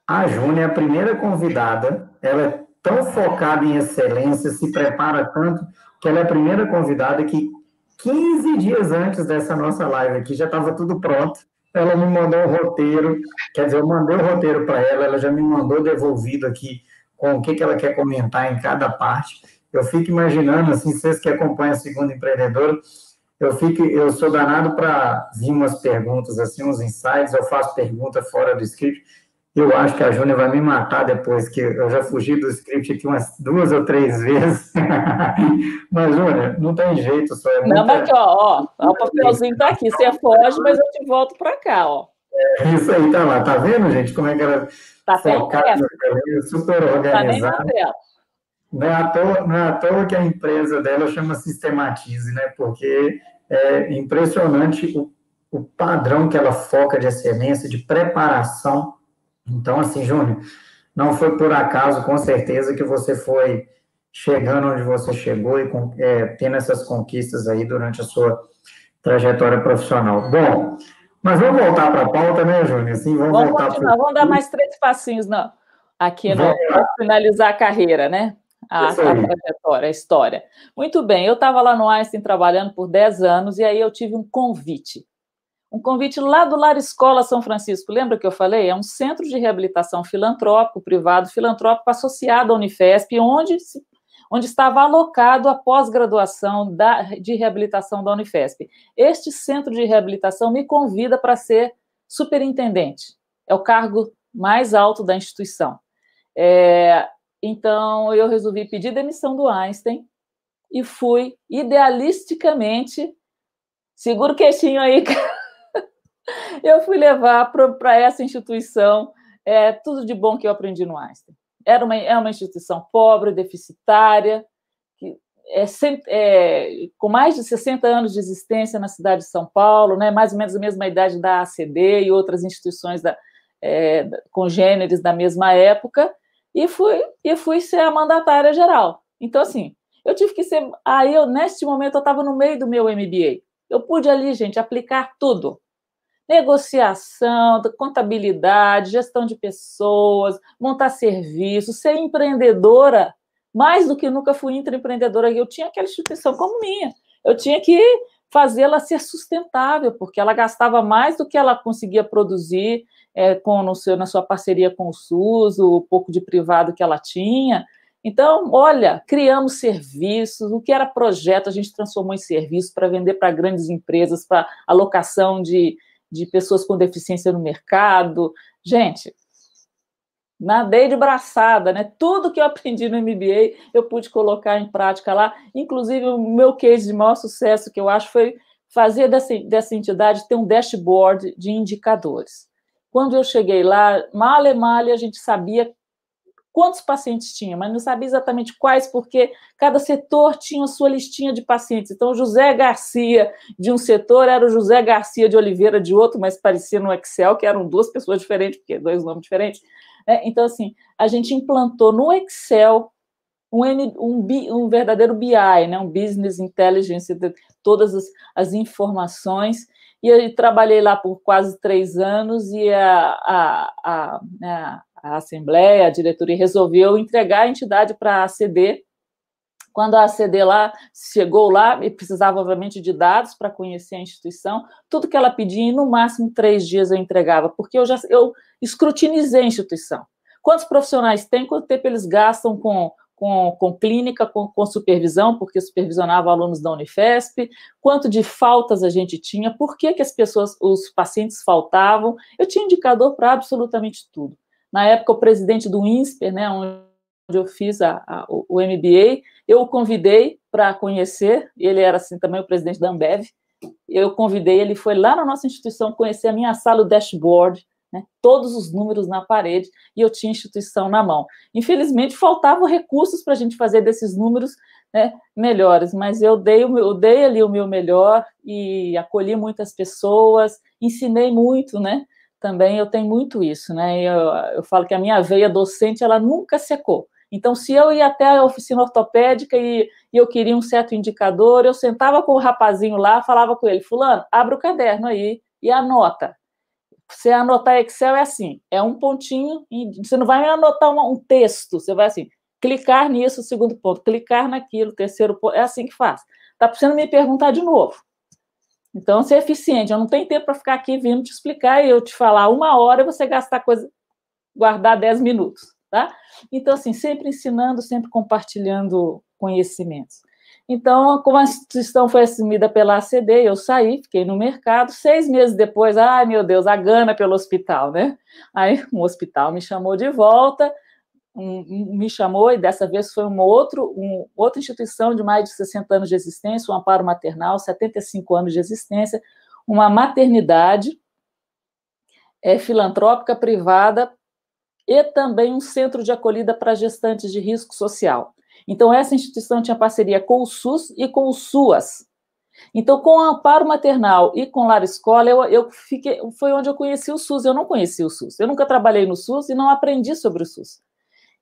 a Júnior é a primeira convidada, ela é tão focada em excelência, se prepara tanto, que ela é a primeira convidada que 15 dias antes dessa nossa live aqui já estava tudo pronto. ela me mandou o roteiro, quer dizer, eu mandei o roteiro para ela, ela já me mandou devolvido aqui com o que ela quer comentar em cada parte. Eu fico imaginando, assim, vocês que acompanham a Segunda Empreendedora, eu sou danado para vir umas perguntas, assim, uns insights, eu faço pergunta fora do script. Eu acho que a Júnia vai me matar depois, que eu já fugi do script aqui umas 2 ou 3 vezes. Mas, Júnia, não tem jeito, só é Não, muita... mas aqui, ó, o papelzinho está aqui. Você foge, mas eu te volto para cá, ó. Isso aí, tá lá. Tá vendo, gente, como é que ela Tá até focada, super tá nem na organizada. tela. Não é à toa que a empresa dela chama Sistematize, né? Porque é impressionante o padrão que ela foca de excelência, de preparação. Então, assim, Júnior, não foi por acaso, com certeza, que você foi chegando onde você chegou e tendo essas conquistas aí durante a sua trajetória profissional. Bom, mas vamos voltar para a pauta, né, Júnior? Assim, Vamos continuar, vamos dar mais 3 passinhos aqui para finalizar a carreira, né? A trajetória, a história. Muito bem, eu estava lá no Einstein trabalhando por 10 anos e aí eu tive um convite lá do Lar Escola São Francisco. Lembra que eu falei? É um centro de reabilitação filantrópico, privado, filantrópico, associado à Unifesp, onde estava alocado a pós-graduação de reabilitação da Unifesp. Este centro de reabilitação me convida para ser superintendente. É o cargo mais alto da instituição. Então, eu resolvi pedir demissão do Einstein e fui, idealisticamente, segura o queixinho aí, eu fui levar para essa instituição tudo de bom que eu aprendi no Einstein. É uma instituição pobre, deficitária, com mais de 60 anos de existência na cidade de São Paulo, né, mais ou menos a mesma idade da ACD e outras instituições congêneres da mesma época, e fui ser a mandatária geral. Então, assim, eu tive que ser... Aí, neste momento, eu estava no meio do meu MBA. Eu pude ali, gente, aplicar tudo. Negociação, contabilidade, gestão de pessoas, montar serviços, ser empreendedora. Mais do que nunca fui intraempreendedora, eu tinha aquela instituição como minha. Eu tinha que fazê-la ser sustentável, porque ela gastava mais do que ela conseguia produzir na sua parceria com o SUS, o pouco de privado que ela tinha. Então, olha, criamos serviços, o que era projeto, a gente transformou em serviço para vender para grandes empresas, para alocação de pessoas com deficiência no mercado. Gente, nadei de braçada, né? Tudo que eu aprendi no MBA, eu pude colocar em prática lá. Inclusive, o meu case de maior sucesso, que eu acho, foi fazer dessa entidade ter um dashboard de indicadores. Quando eu cheguei lá, mal e mal, a gente sabia quantos pacientes tinha, mas não sabia exatamente quais, porque cada setor tinha a sua listinha de pacientes. Então, o José Garcia de um setor era o José Garcia de Oliveira de outro, mas parecia no Excel, que eram 2 pessoas diferentes, porque 2 nomes diferentes. Então, assim, a gente implantou no Excel um verdadeiro BI, né? Um Business Intelligence, todas as informações, e eu trabalhei lá por quase 3 anos, e a Assembleia, a diretoria, resolveu entregar a entidade para a ACD. Quando a ACD lá chegou lá, e precisava, obviamente, de dados para conhecer a instituição, tudo que ela pedia, em no máximo 3 dias eu entregava, porque eu escrutinizei a instituição. Quantos profissionais tem, quanto tempo eles gastam com clínica, com supervisão, porque supervisionava alunos da Unifesp, quanto de faltas a gente tinha, por que os pacientes faltavam. Eu tinha indicador para absolutamente tudo. Na época, o presidente do INSPER, né, onde eu fiz o MBA, eu o convidei para conhecer, ele era assim também o presidente da Ambev, eu convidei, ele foi lá na nossa instituição conhecer a minha sala, o dashboard, né, todos os números na parede, e eu tinha a instituição na mão. Infelizmente, faltavam recursos para a gente fazer desses números, né, melhores, mas eu dei ali o meu melhor e acolhi muitas pessoas, ensinei muito, né? Também eu tenho muito isso, né? Eu falo que a minha veia docente, ela nunca secou. Então, se eu ia até a oficina ortopédica e eu queria um certo indicador, eu sentava com o rapazinho lá, falava com ele: fulano, abre o caderno aí e anota. Você anotar Excel é assim, é um pontinho, você não vai anotar um texto, você vai assim, clicar nisso, segundo ponto, clicar naquilo, terceiro ponto, é assim que faz. Está precisando me perguntar de novo. Então, ser eficiente. Eu não tenho tempo para ficar aqui vindo te explicar e eu te falar 1 hora e você gastar coisa, guardar 10 minutos, tá? Então, assim, sempre ensinando, sempre compartilhando conhecimentos. Então, como a instituição foi assumida pela ACD, eu saí, fiquei no mercado, 6 meses depois, ai, meu Deus, a gana pelo hospital, né? Aí, um hospital me chamou de volta, me chamou, e dessa vez foi uma outra instituição de mais de 60 anos de existência, um amparo maternal, 75 anos de existência, uma maternidade filantrópica privada e também um centro de acolhida para gestantes de risco social. Então, essa instituição tinha parceria com o SUS e com o SUAS. Então, com o amparo maternal e com Lar Escola, foi onde eu conheci o SUS. Eu não conhecia o SUS. Eu nunca trabalhei no SUS e não aprendi sobre o SUS.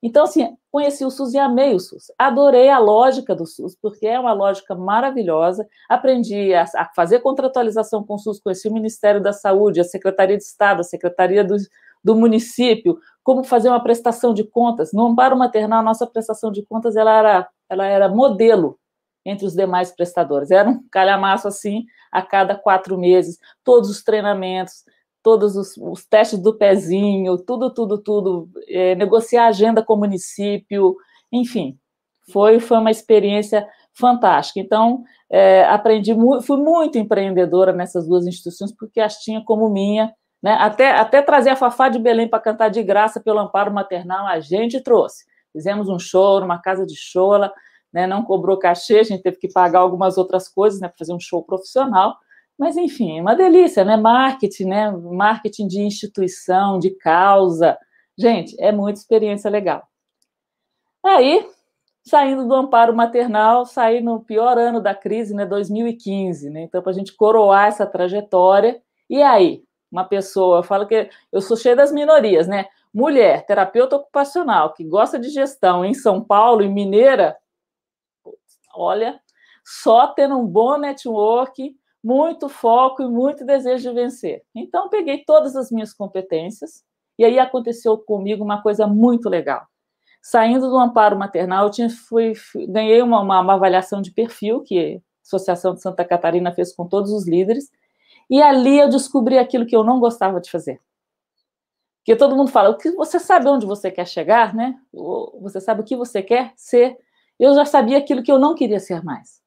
Então, assim, conheci o SUS e amei o SUS. Adorei a lógica do SUS, porque é uma lógica maravilhosa. Aprendi a fazer contratualização com o SUS, conheci o Ministério da Saúde, a Secretaria de Estado, a Secretaria do município, como fazer uma prestação de contas. No amparo maternal, a nossa prestação de contas ela era modelo entre os demais prestadores. Era um calhamaço assim, a cada 4 meses, todos os treinamentos, todos os testes do pezinho, tudo, negociar agenda com o município, enfim, foi uma experiência fantástica. Então, fui muito empreendedora nessas 2 instituições, porque as tinha como minha, né? Até trazer a Fafá de Belém para cantar de graça pelo amparo maternal, a gente trouxe. Fizemos um show numa casa de show, ela, né, não cobrou cachê, a gente teve que pagar algumas outras coisas, né, para fazer um show profissional. Mas, enfim, uma delícia, né? Marketing de instituição, de causa. Gente, é muita experiência legal. Aí, saindo do amparo maternal, saí no pior ano da crise, né? 2015, né? Então, para a gente coroar essa trajetória. E aí, uma pessoa, eu falo que eu sou cheia das minorias, né? Mulher, terapeuta ocupacional, que gosta de gestão em São Paulo, em Mineira, olha, só tendo um bom network, muito foco e muito desejo de vencer. Então, peguei todas as minhas competências e aí aconteceu comigo uma coisa muito legal. Saindo do amparo maternal, ganhei uma avaliação de perfil que a Associação de Santa Catarina fez com todos os líderes, e ali eu descobri aquilo que eu não gostava de fazer. Porque todo mundo fala, você sabe onde você quer chegar, né? Você sabe o que você quer ser. Eu já sabia aquilo que eu não queria ser mais.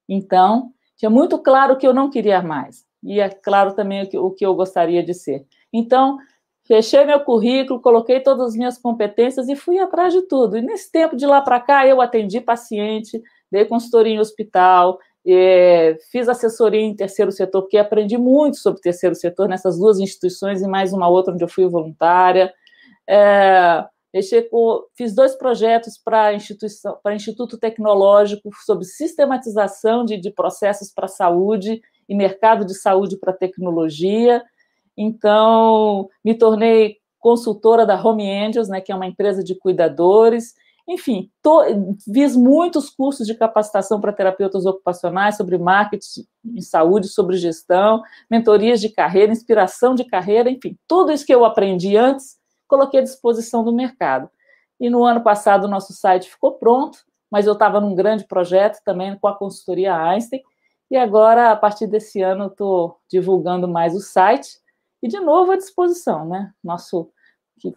Então, tinha muito claro que eu não queria mais. E é claro também o que eu gostaria de ser. Então, fechei meu currículo, coloquei todas as minhas competências e fui atrás de tudo. E nesse tempo, de lá para cá, eu atendi paciente, dei consultoria em hospital, fiz assessoria em terceiro setor, porque aprendi muito sobre terceiro setor nessas 2 instituições e mais uma outra onde eu fui voluntária. Fiz 2 projetos para Instituto Tecnológico sobre sistematização de processos para saúde e mercado de saúde para tecnologia. Então, me tornei consultora da Home Angels, né, que é uma empresa de cuidadores. Enfim, fiz muitos cursos de capacitação para terapeutas ocupacionais sobre marketing em saúde, sobre gestão, mentorias de carreira, inspiração de carreira, enfim, tudo isso que eu aprendi antes, coloquei à disposição do mercado. E no ano passado o nosso site ficou pronto, mas eu estava num grande projeto também com a consultoria Einstein, e agora, a partir desse ano, eu estou divulgando mais o site, e de novo à disposição, né?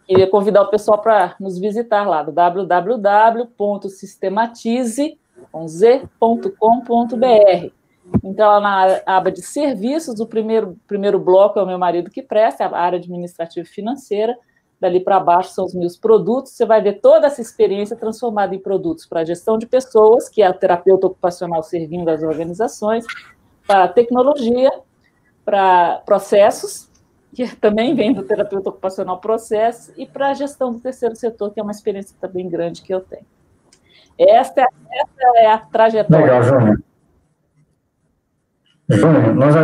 Queria convidar o pessoal para nos visitar lá, do www.sistematize.com.br. Então, lá na aba de serviços, o primeiro bloco é o meu marido que presta, a área administrativa e financeira. Dali para baixo são os meus produtos. Você vai ver toda essa experiência transformada em produtos para a gestão de pessoas, que é o terapeuta ocupacional servindo as organizações, para tecnologia, para processos, que também vem do terapeuta ocupacional processos, e para a gestão do terceiro setor, que é uma experiência também grande que eu tenho. Essa é a trajetória. Legal, Júnior. Júnior, nós já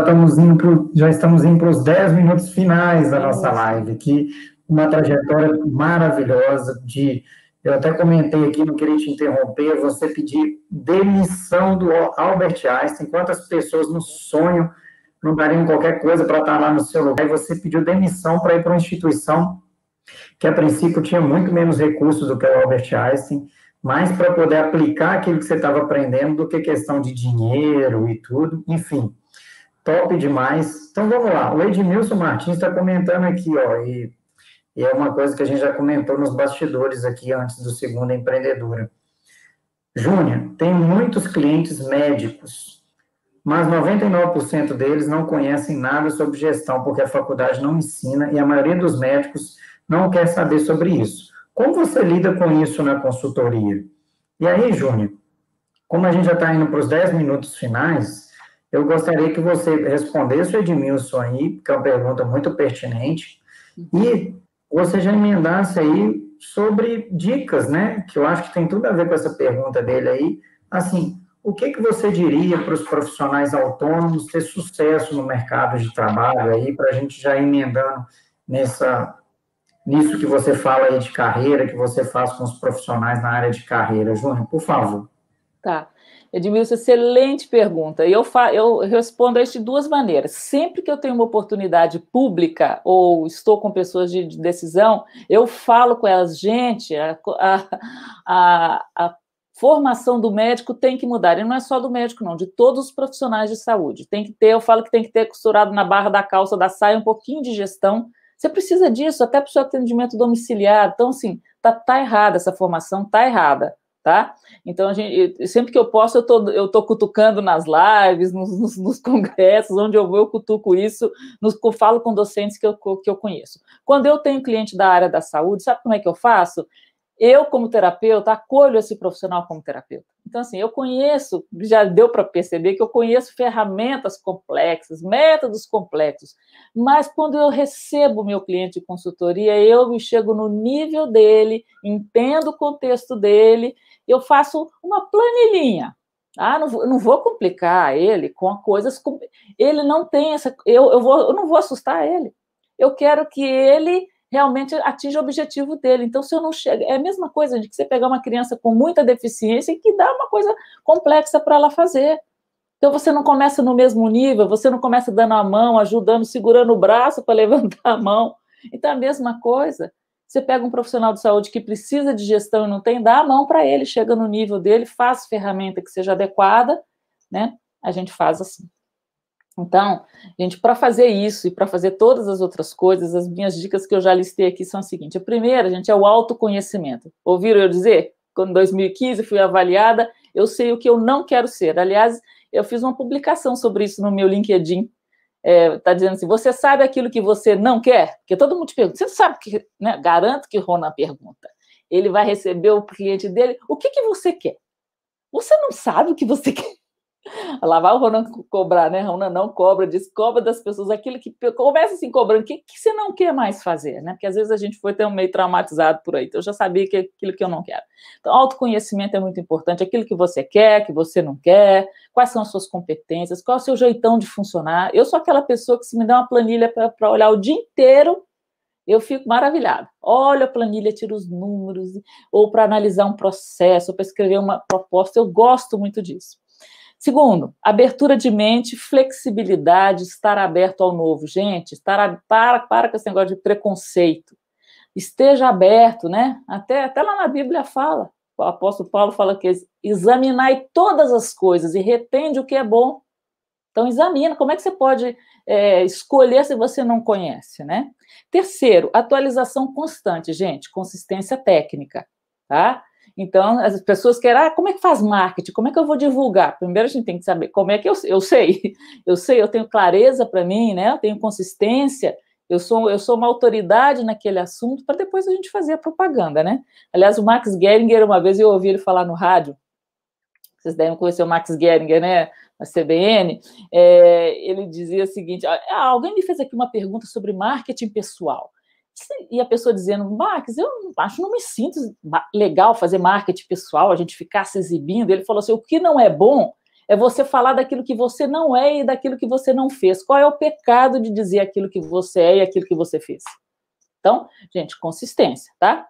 estamos indo para os 10 minutos finais da nossa live aqui, uma trajetória maravilhosa eu até comentei aqui, não queria te interromper, você pedir demissão do Albert Einstein, quantas pessoas no sonho não dariam qualquer coisa para estar lá no seu lugar, e você pediu demissão para ir para uma instituição que, a princípio, tinha muito menos recursos do que o Albert Einstein, mais para poder aplicar aquilo que você estava aprendendo do que questão de dinheiro e tudo, enfim. top demais. Então, vamos lá. O Edmilson Martins está comentando aqui, ó, e é uma coisa que a gente já comentou nos bastidores aqui antes do Segunda Empreendedora. Júnior, tem muitos clientes médicos, mas 99% deles não conhecem nada sobre gestão, porque a faculdade não ensina e a maioria dos médicos não quer saber sobre isso. Como você lida com isso na consultoria? E aí, Júnior, como a gente já está indo para os 10 minutos finais, eu gostaria que você respondesse o Edmilson aí, que é uma pergunta muito pertinente, e você já emendasse aí sobre dicas, né, que eu acho que tem tudo a ver com essa pergunta dele aí, assim, o que você diria para os profissionais autônomos ter sucesso no mercado de trabalho aí, para a gente já ir emendando nisso que você fala aí de carreira, que você faz com os profissionais na área de carreira. Júnior, por favor. Tá. Edmilson, excelente pergunta. E eu respondo a isso de duas maneiras. Sempre que eu tenho uma oportunidade pública ou estou com pessoas de decisão, eu falo com elas, gente, a formação do médico tem que mudar. E não é só do médico, não, de todos os profissionais de saúde. Tem que ter, eu falo que tem que ter costurado na barra da calça, da saia, um pouquinho de gestão. Você precisa disso, até para o seu atendimento domiciliar. Então, assim, tá errada essa formação, tá errada. Tá? Então, sempre que eu posso, eu tô cutucando nas lives, nos congressos, onde eu vou, eu cutuco isso, falo com docentes que eu conheço. Quando eu tenho cliente da área da saúde, sabe como é que eu faço? Eu, como terapeuta, acolho esse profissional como terapeuta. Então, assim, eu conheço, já deu para perceber que eu conheço ferramentas complexas, métodos complexos, mas quando eu recebo o meu cliente de consultoria, eu me chego no nível dele, entendo o contexto dele, eu faço uma planilhinha. Não vou complicar ele com coisas. Ele não tem essa. Eu não vou assustar ele. Eu quero que ele realmente atinja o objetivo dele. Então, se eu não chego. É a mesma coisa de que você pegar uma criança com muita deficiência e que dá uma coisa complexa para ela fazer. Então, você não começa no mesmo nível, você não começa dando a mão, ajudando, segurando o braço para levantar a mão. Então, a mesma coisa. Você pega um profissional de saúde que precisa de gestão e não tem, dá a mão para ele, chega no nível dele, faz ferramenta que seja adequada, né? A gente faz assim. Então, gente, para fazer isso e para fazer todas as outras coisas, as minhas dicas que eu já listei aqui são as seguintes. A primeira, gente, é o autoconhecimento. Ouviram eu dizer? Quando em 2015 fui avaliada, eu sei o que eu não quero ser. Aliás, eu fiz uma publicação sobre isso no meu LinkedIn. Tá dizendo assim, você sabe aquilo que você não quer? Porque todo mundo te pergunta, você sabe que, né? Garanto que o Ronan pergunta. Ele vai receber o cliente dele, o que você quer? Você não sabe o que você quer? Lá vai o Ronan cobrar, né? Ronan não cobra, cobra das pessoas aquilo que começa assim cobrando, o que você não quer mais fazer, né? Porque às vezes a gente foi até meio traumatizado por aí, então eu já sabia que é aquilo que eu não quero. Então, autoconhecimento é muito importante, aquilo que você quer, que você não quer, quais são as suas competências, qual é o seu jeitão de funcionar. Eu sou aquela pessoa que se me dá uma planilha para olhar o dia inteiro, eu fico maravilhada. Olha a planilha, tiro os números, ou para analisar um processo, ou para escrever uma proposta, eu gosto muito disso. Segundo, abertura de mente, flexibilidade, estar aberto ao novo. Gente, para com esse negócio de preconceito. Esteja aberto, né? Até lá na Bíblia fala, o apóstolo Paulo fala que examinai todas as coisas e retende o que é bom. Então, examina. Como é que você pode escolher se você não conhece, né? Terceiro, atualização constante, gente, consistência técnica, tá? Então, as pessoas querem, como é que faz marketing? Como é que eu vou divulgar? Primeiro a gente tem que saber como é que eu sei. Eu tenho clareza para mim, né? Eu tenho consistência, eu sou uma autoridade naquele assunto, para depois a gente fazer a propaganda, né? Aliás, o Max Geringer, uma vez eu ouvi ele falar no rádio, vocês devem conhecer o Max Geringer, né? Na CBN, ele dizia o seguinte, alguém me fez aqui uma pergunta sobre marketing pessoal. E a pessoa dizendo, Max, eu acho que não me sinto legal fazer marketing pessoal, a gente ficar se exibindo. Ele falou assim, o que não é bom é você falar daquilo que você não é e daquilo que você não fez. Qual é o pecado de dizer aquilo que você é e aquilo que você fez? Então, gente, consistência, tá?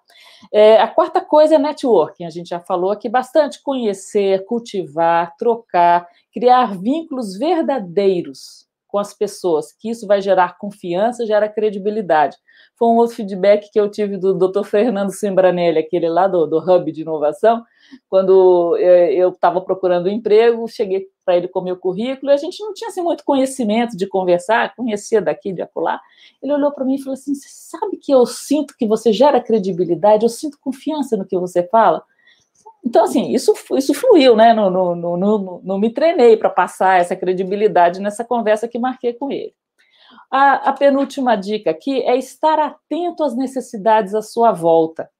A quarta coisa é networking, a gente já falou aqui bastante, conhecer, cultivar, trocar, criar vínculos verdadeiros com as pessoas, que isso vai gerar confiança, gera credibilidade. Foi um outro feedback que eu tive do Dr. Fernando Simbranelli, aquele lá do Hub de Inovação, quando eu estava procurando um emprego, cheguei para ele com o meu currículo, e a gente não tinha assim, muito conhecimento de conversar, conhecia daqui, de acolá. Ele olhou para mim e falou assim, você sabe que eu sinto que você gera credibilidade, eu sinto confiança no que você fala? Então, assim, isso fluiu, né? Não me treinei para passar essa credibilidade nessa conversa que marquei com ele. A penúltima dica aqui é estar atento às necessidades à sua volta.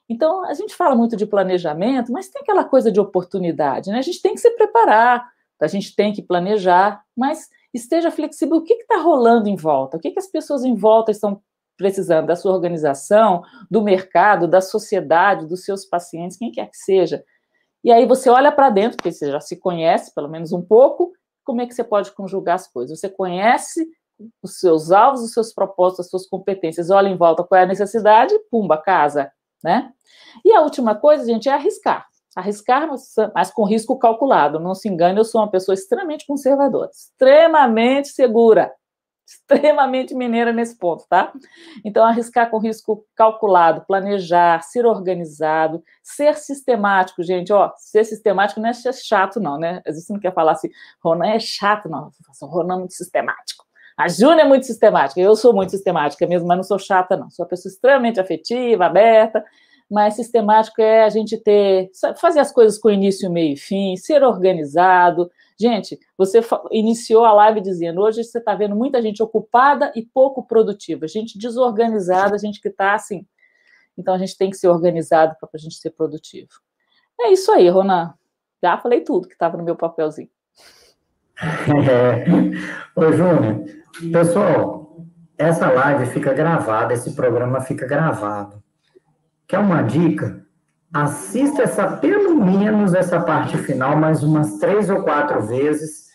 Então, a gente fala muito de planejamento, mas tem aquela coisa de oportunidade, né? A gente tem que se preparar, a gente tem que planejar, mas esteja flexível. O que está rolando em volta? O que as pessoas em volta estão precisando da sua organização, do mercado, da sociedade, dos seus pacientes, quem quer que seja. E aí você olha para dentro, porque você já se conhece, pelo menos um pouco, como é que você pode conjugar as coisas? Você conhece os seus alvos, os seus propósitos, as suas competências, olha em volta qual é a necessidade, pumba, casa, né? E a última coisa, gente, é arriscar. Arriscar, mas com risco calculado. Não se engane, eu sou uma pessoa extremamente conservadora, extremamente segura, extremamente mineira nesse ponto, tá? Então, arriscar com risco calculado, planejar, ser organizado, ser sistemático, gente, ó, ser sistemático não é ser chato, não, né? Às vezes você não quer falar assim, Ronan é chato, não, o Ronan é muito sistemático. A Júnia é muito sistemática, eu sou muito sistemática mesmo, mas não sou chata, não. Sou uma pessoa extremamente afetiva, aberta, mas sistemático é a gente fazer as coisas com início, meio e fim, ser organizado. Gente, você iniciou a live dizendo, hoje você está vendo muita gente ocupada e pouco produtiva, gente desorganizada, gente que está assim. Então, a gente tem que ser organizado para a gente ser produtivo. É isso aí, Ronan. Já falei tudo que estava no meu papelzinho. Ô, Júnior, pessoal, essa live fica gravada, esse programa fica gravado. Quer uma dica? Assista pelo menos essa parte final mais umas 3 ou 4 vezes.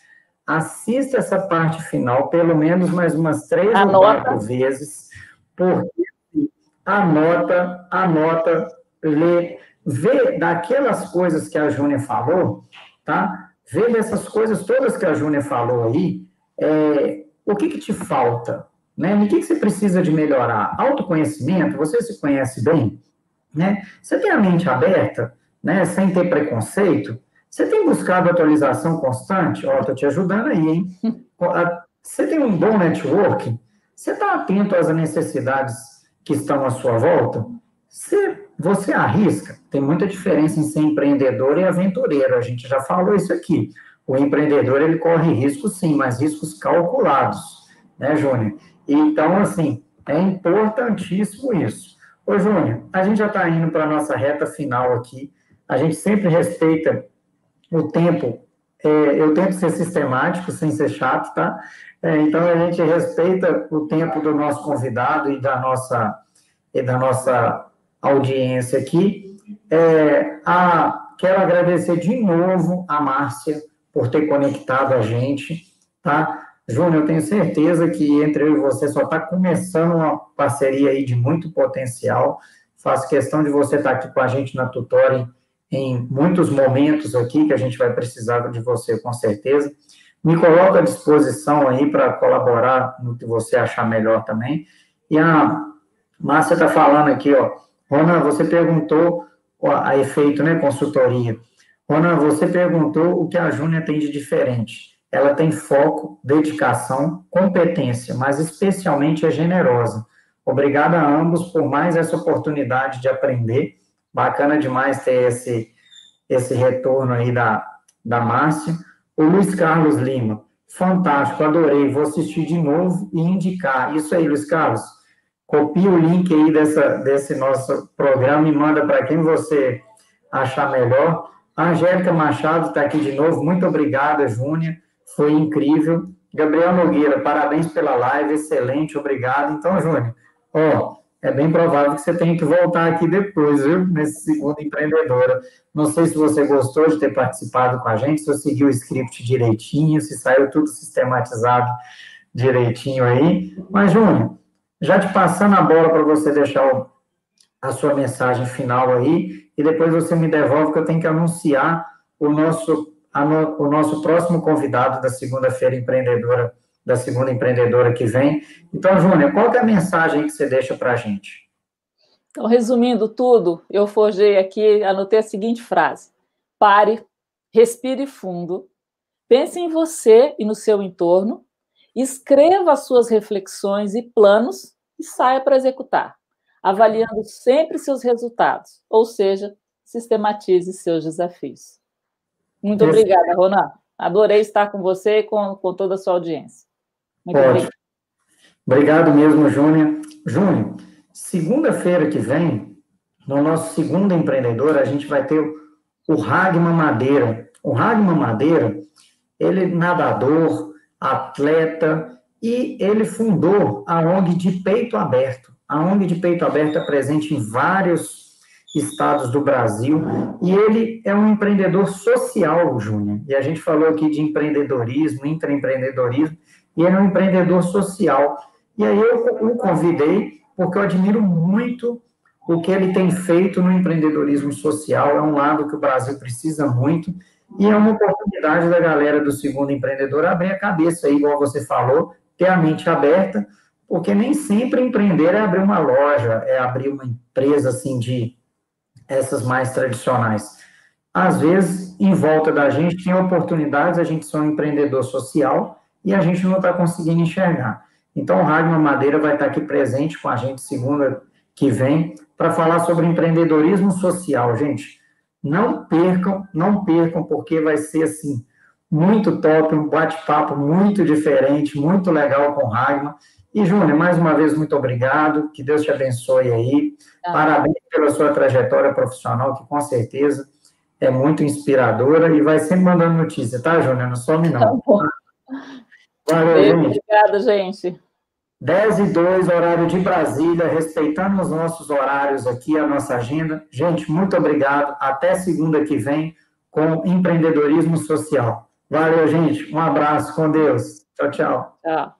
Assista essa parte final pelo menos mais umas 3 ou 4 vezes. Porque anota, lê, vê daquelas coisas que a Júnia falou, tá? Vê dessas coisas todas que a Júnia falou aí, o que te falta, né? O que você precisa de melhorar? Autoconhecimento, você se conhece bem? Né? Você tem a mente aberta, né? Sem ter preconceito? Você tem buscado atualização constante? Ó, estou te ajudando aí, hein? Você tem um bom network? Você está atento às necessidades que estão à sua volta? Você arrisca? Tem muita diferença em ser empreendedor e aventureiro, a gente já falou isso aqui. O empreendedor, ele corre riscos sim, mas riscos calculados, né, Júnior? Então, assim, é importantíssimo isso. Ô, Júnior, a gente já está indo para a nossa reta final aqui. A gente sempre respeita o tempo. Eu tento ser sistemático, sem ser chato, tá? Então, a gente respeita o tempo do nosso convidado e da nossa audiência aqui. Quero agradecer de novo a Márcia por ter conectado a gente, tá? Júnior, eu tenho certeza que entre eu e você só está começando uma parceria aí de muito potencial. Faço questão de você estar aqui com a gente na Tutoring em muitos momentos aqui, que a gente vai precisar de você, com certeza. Me coloco à disposição aí para colaborar no que você achar melhor também. E a Márcia está falando aqui, ó. Ronan, você perguntou a efeito, né, consultoria. Ronan, você perguntou o que a Júnia tem de diferente. Ela tem foco, dedicação, competência, mas especialmente é generosa. Obrigado a ambos por mais essa oportunidade de aprender. Bacana demais ter esse retorno aí da Márcia. O Luiz Carlos Lima, fantástico, adorei, vou assistir de novo e indicar. Isso aí, Luiz Carlos, copia o link aí desse nosso programa e manda para quem você achar melhor. A Angélica Machado está aqui de novo, muito obrigada, Júnia. Foi incrível. Gabriel Nogueira, parabéns pela live, excelente, obrigado. Então, Júnior, é bem provável que você tenha que voltar aqui depois, viu? Nesse segundo Empreendedora. Não sei se você gostou de ter participado com a gente, se você seguiu o script direitinho, se saiu tudo sistematizado direitinho aí. Mas, Júnior, já te passando a bola para você deixar a sua mensagem final aí, e depois você me devolve que eu tenho que anunciar o nosso próximo convidado da segunda-feira empreendedora da segunda empreendedora que vem. Então, Júnior, qual que é a mensagem que você deixa para a gente? Então, resumindo tudo, eu forjei aqui, anotei a seguinte frase: pare, respire fundo, pense em você e no seu entorno, escreva as suas reflexões e planos e saia para executar, avaliando sempre seus resultados, ou seja, sistematize seus desafios. Muito obrigada, Ronan. Adorei estar com você e com toda a sua audiência. Muito obrigada. Obrigado mesmo, Júnior. Júnior, segunda-feira que vem, no nosso segundo empreendedor, a gente vai ter o Ragman Madeira. O Ragman Madeira, ele é nadador, atleta, e ele fundou a ONG de Peito Aberto. A ONG de Peito Aberto é presente em vários estados do Brasil, e ele é um empreendedor social, Júnior. E a gente falou aqui de empreendedorismo, intraempreendedorismo, e ele é um empreendedor social. E aí eu o convidei, porque eu admiro muito o que ele tem feito no empreendedorismo social, é um lado que o Brasil precisa muito, e é uma oportunidade da galera do Segundo Empreendedor abrir a cabeça aí, igual você falou, ter a mente aberta, porque nem sempre empreender é abrir uma loja, é abrir uma empresa, assim, de essas mais tradicionais. Às vezes, em volta da gente, tem oportunidades, a gente é um empreendedor social, e a gente não está conseguindo enxergar. Então, o Ragman Madeira vai estar aqui presente com a gente segunda que vem, para falar sobre empreendedorismo social, gente. Não percam, porque vai ser, assim, muito top, um bate-papo muito diferente, muito legal com o Ragman. E, Júnior, mais uma vez, muito obrigado, que Deus te abençoe aí. Parabéns pela sua trajetória profissional, que com certeza é muito inspiradora, e vai sempre mandando notícia, tá, Júnior? Não some, não. Tá bom. Valeu, gente. Obrigada, gente. 10h02, horário de Brasília, respeitando os nossos horários aqui, a nossa agenda. Gente, muito obrigado. Até segunda que vem com empreendedorismo social. Valeu, gente. Um abraço. Com Deus. Tchau, tchau. Tchau.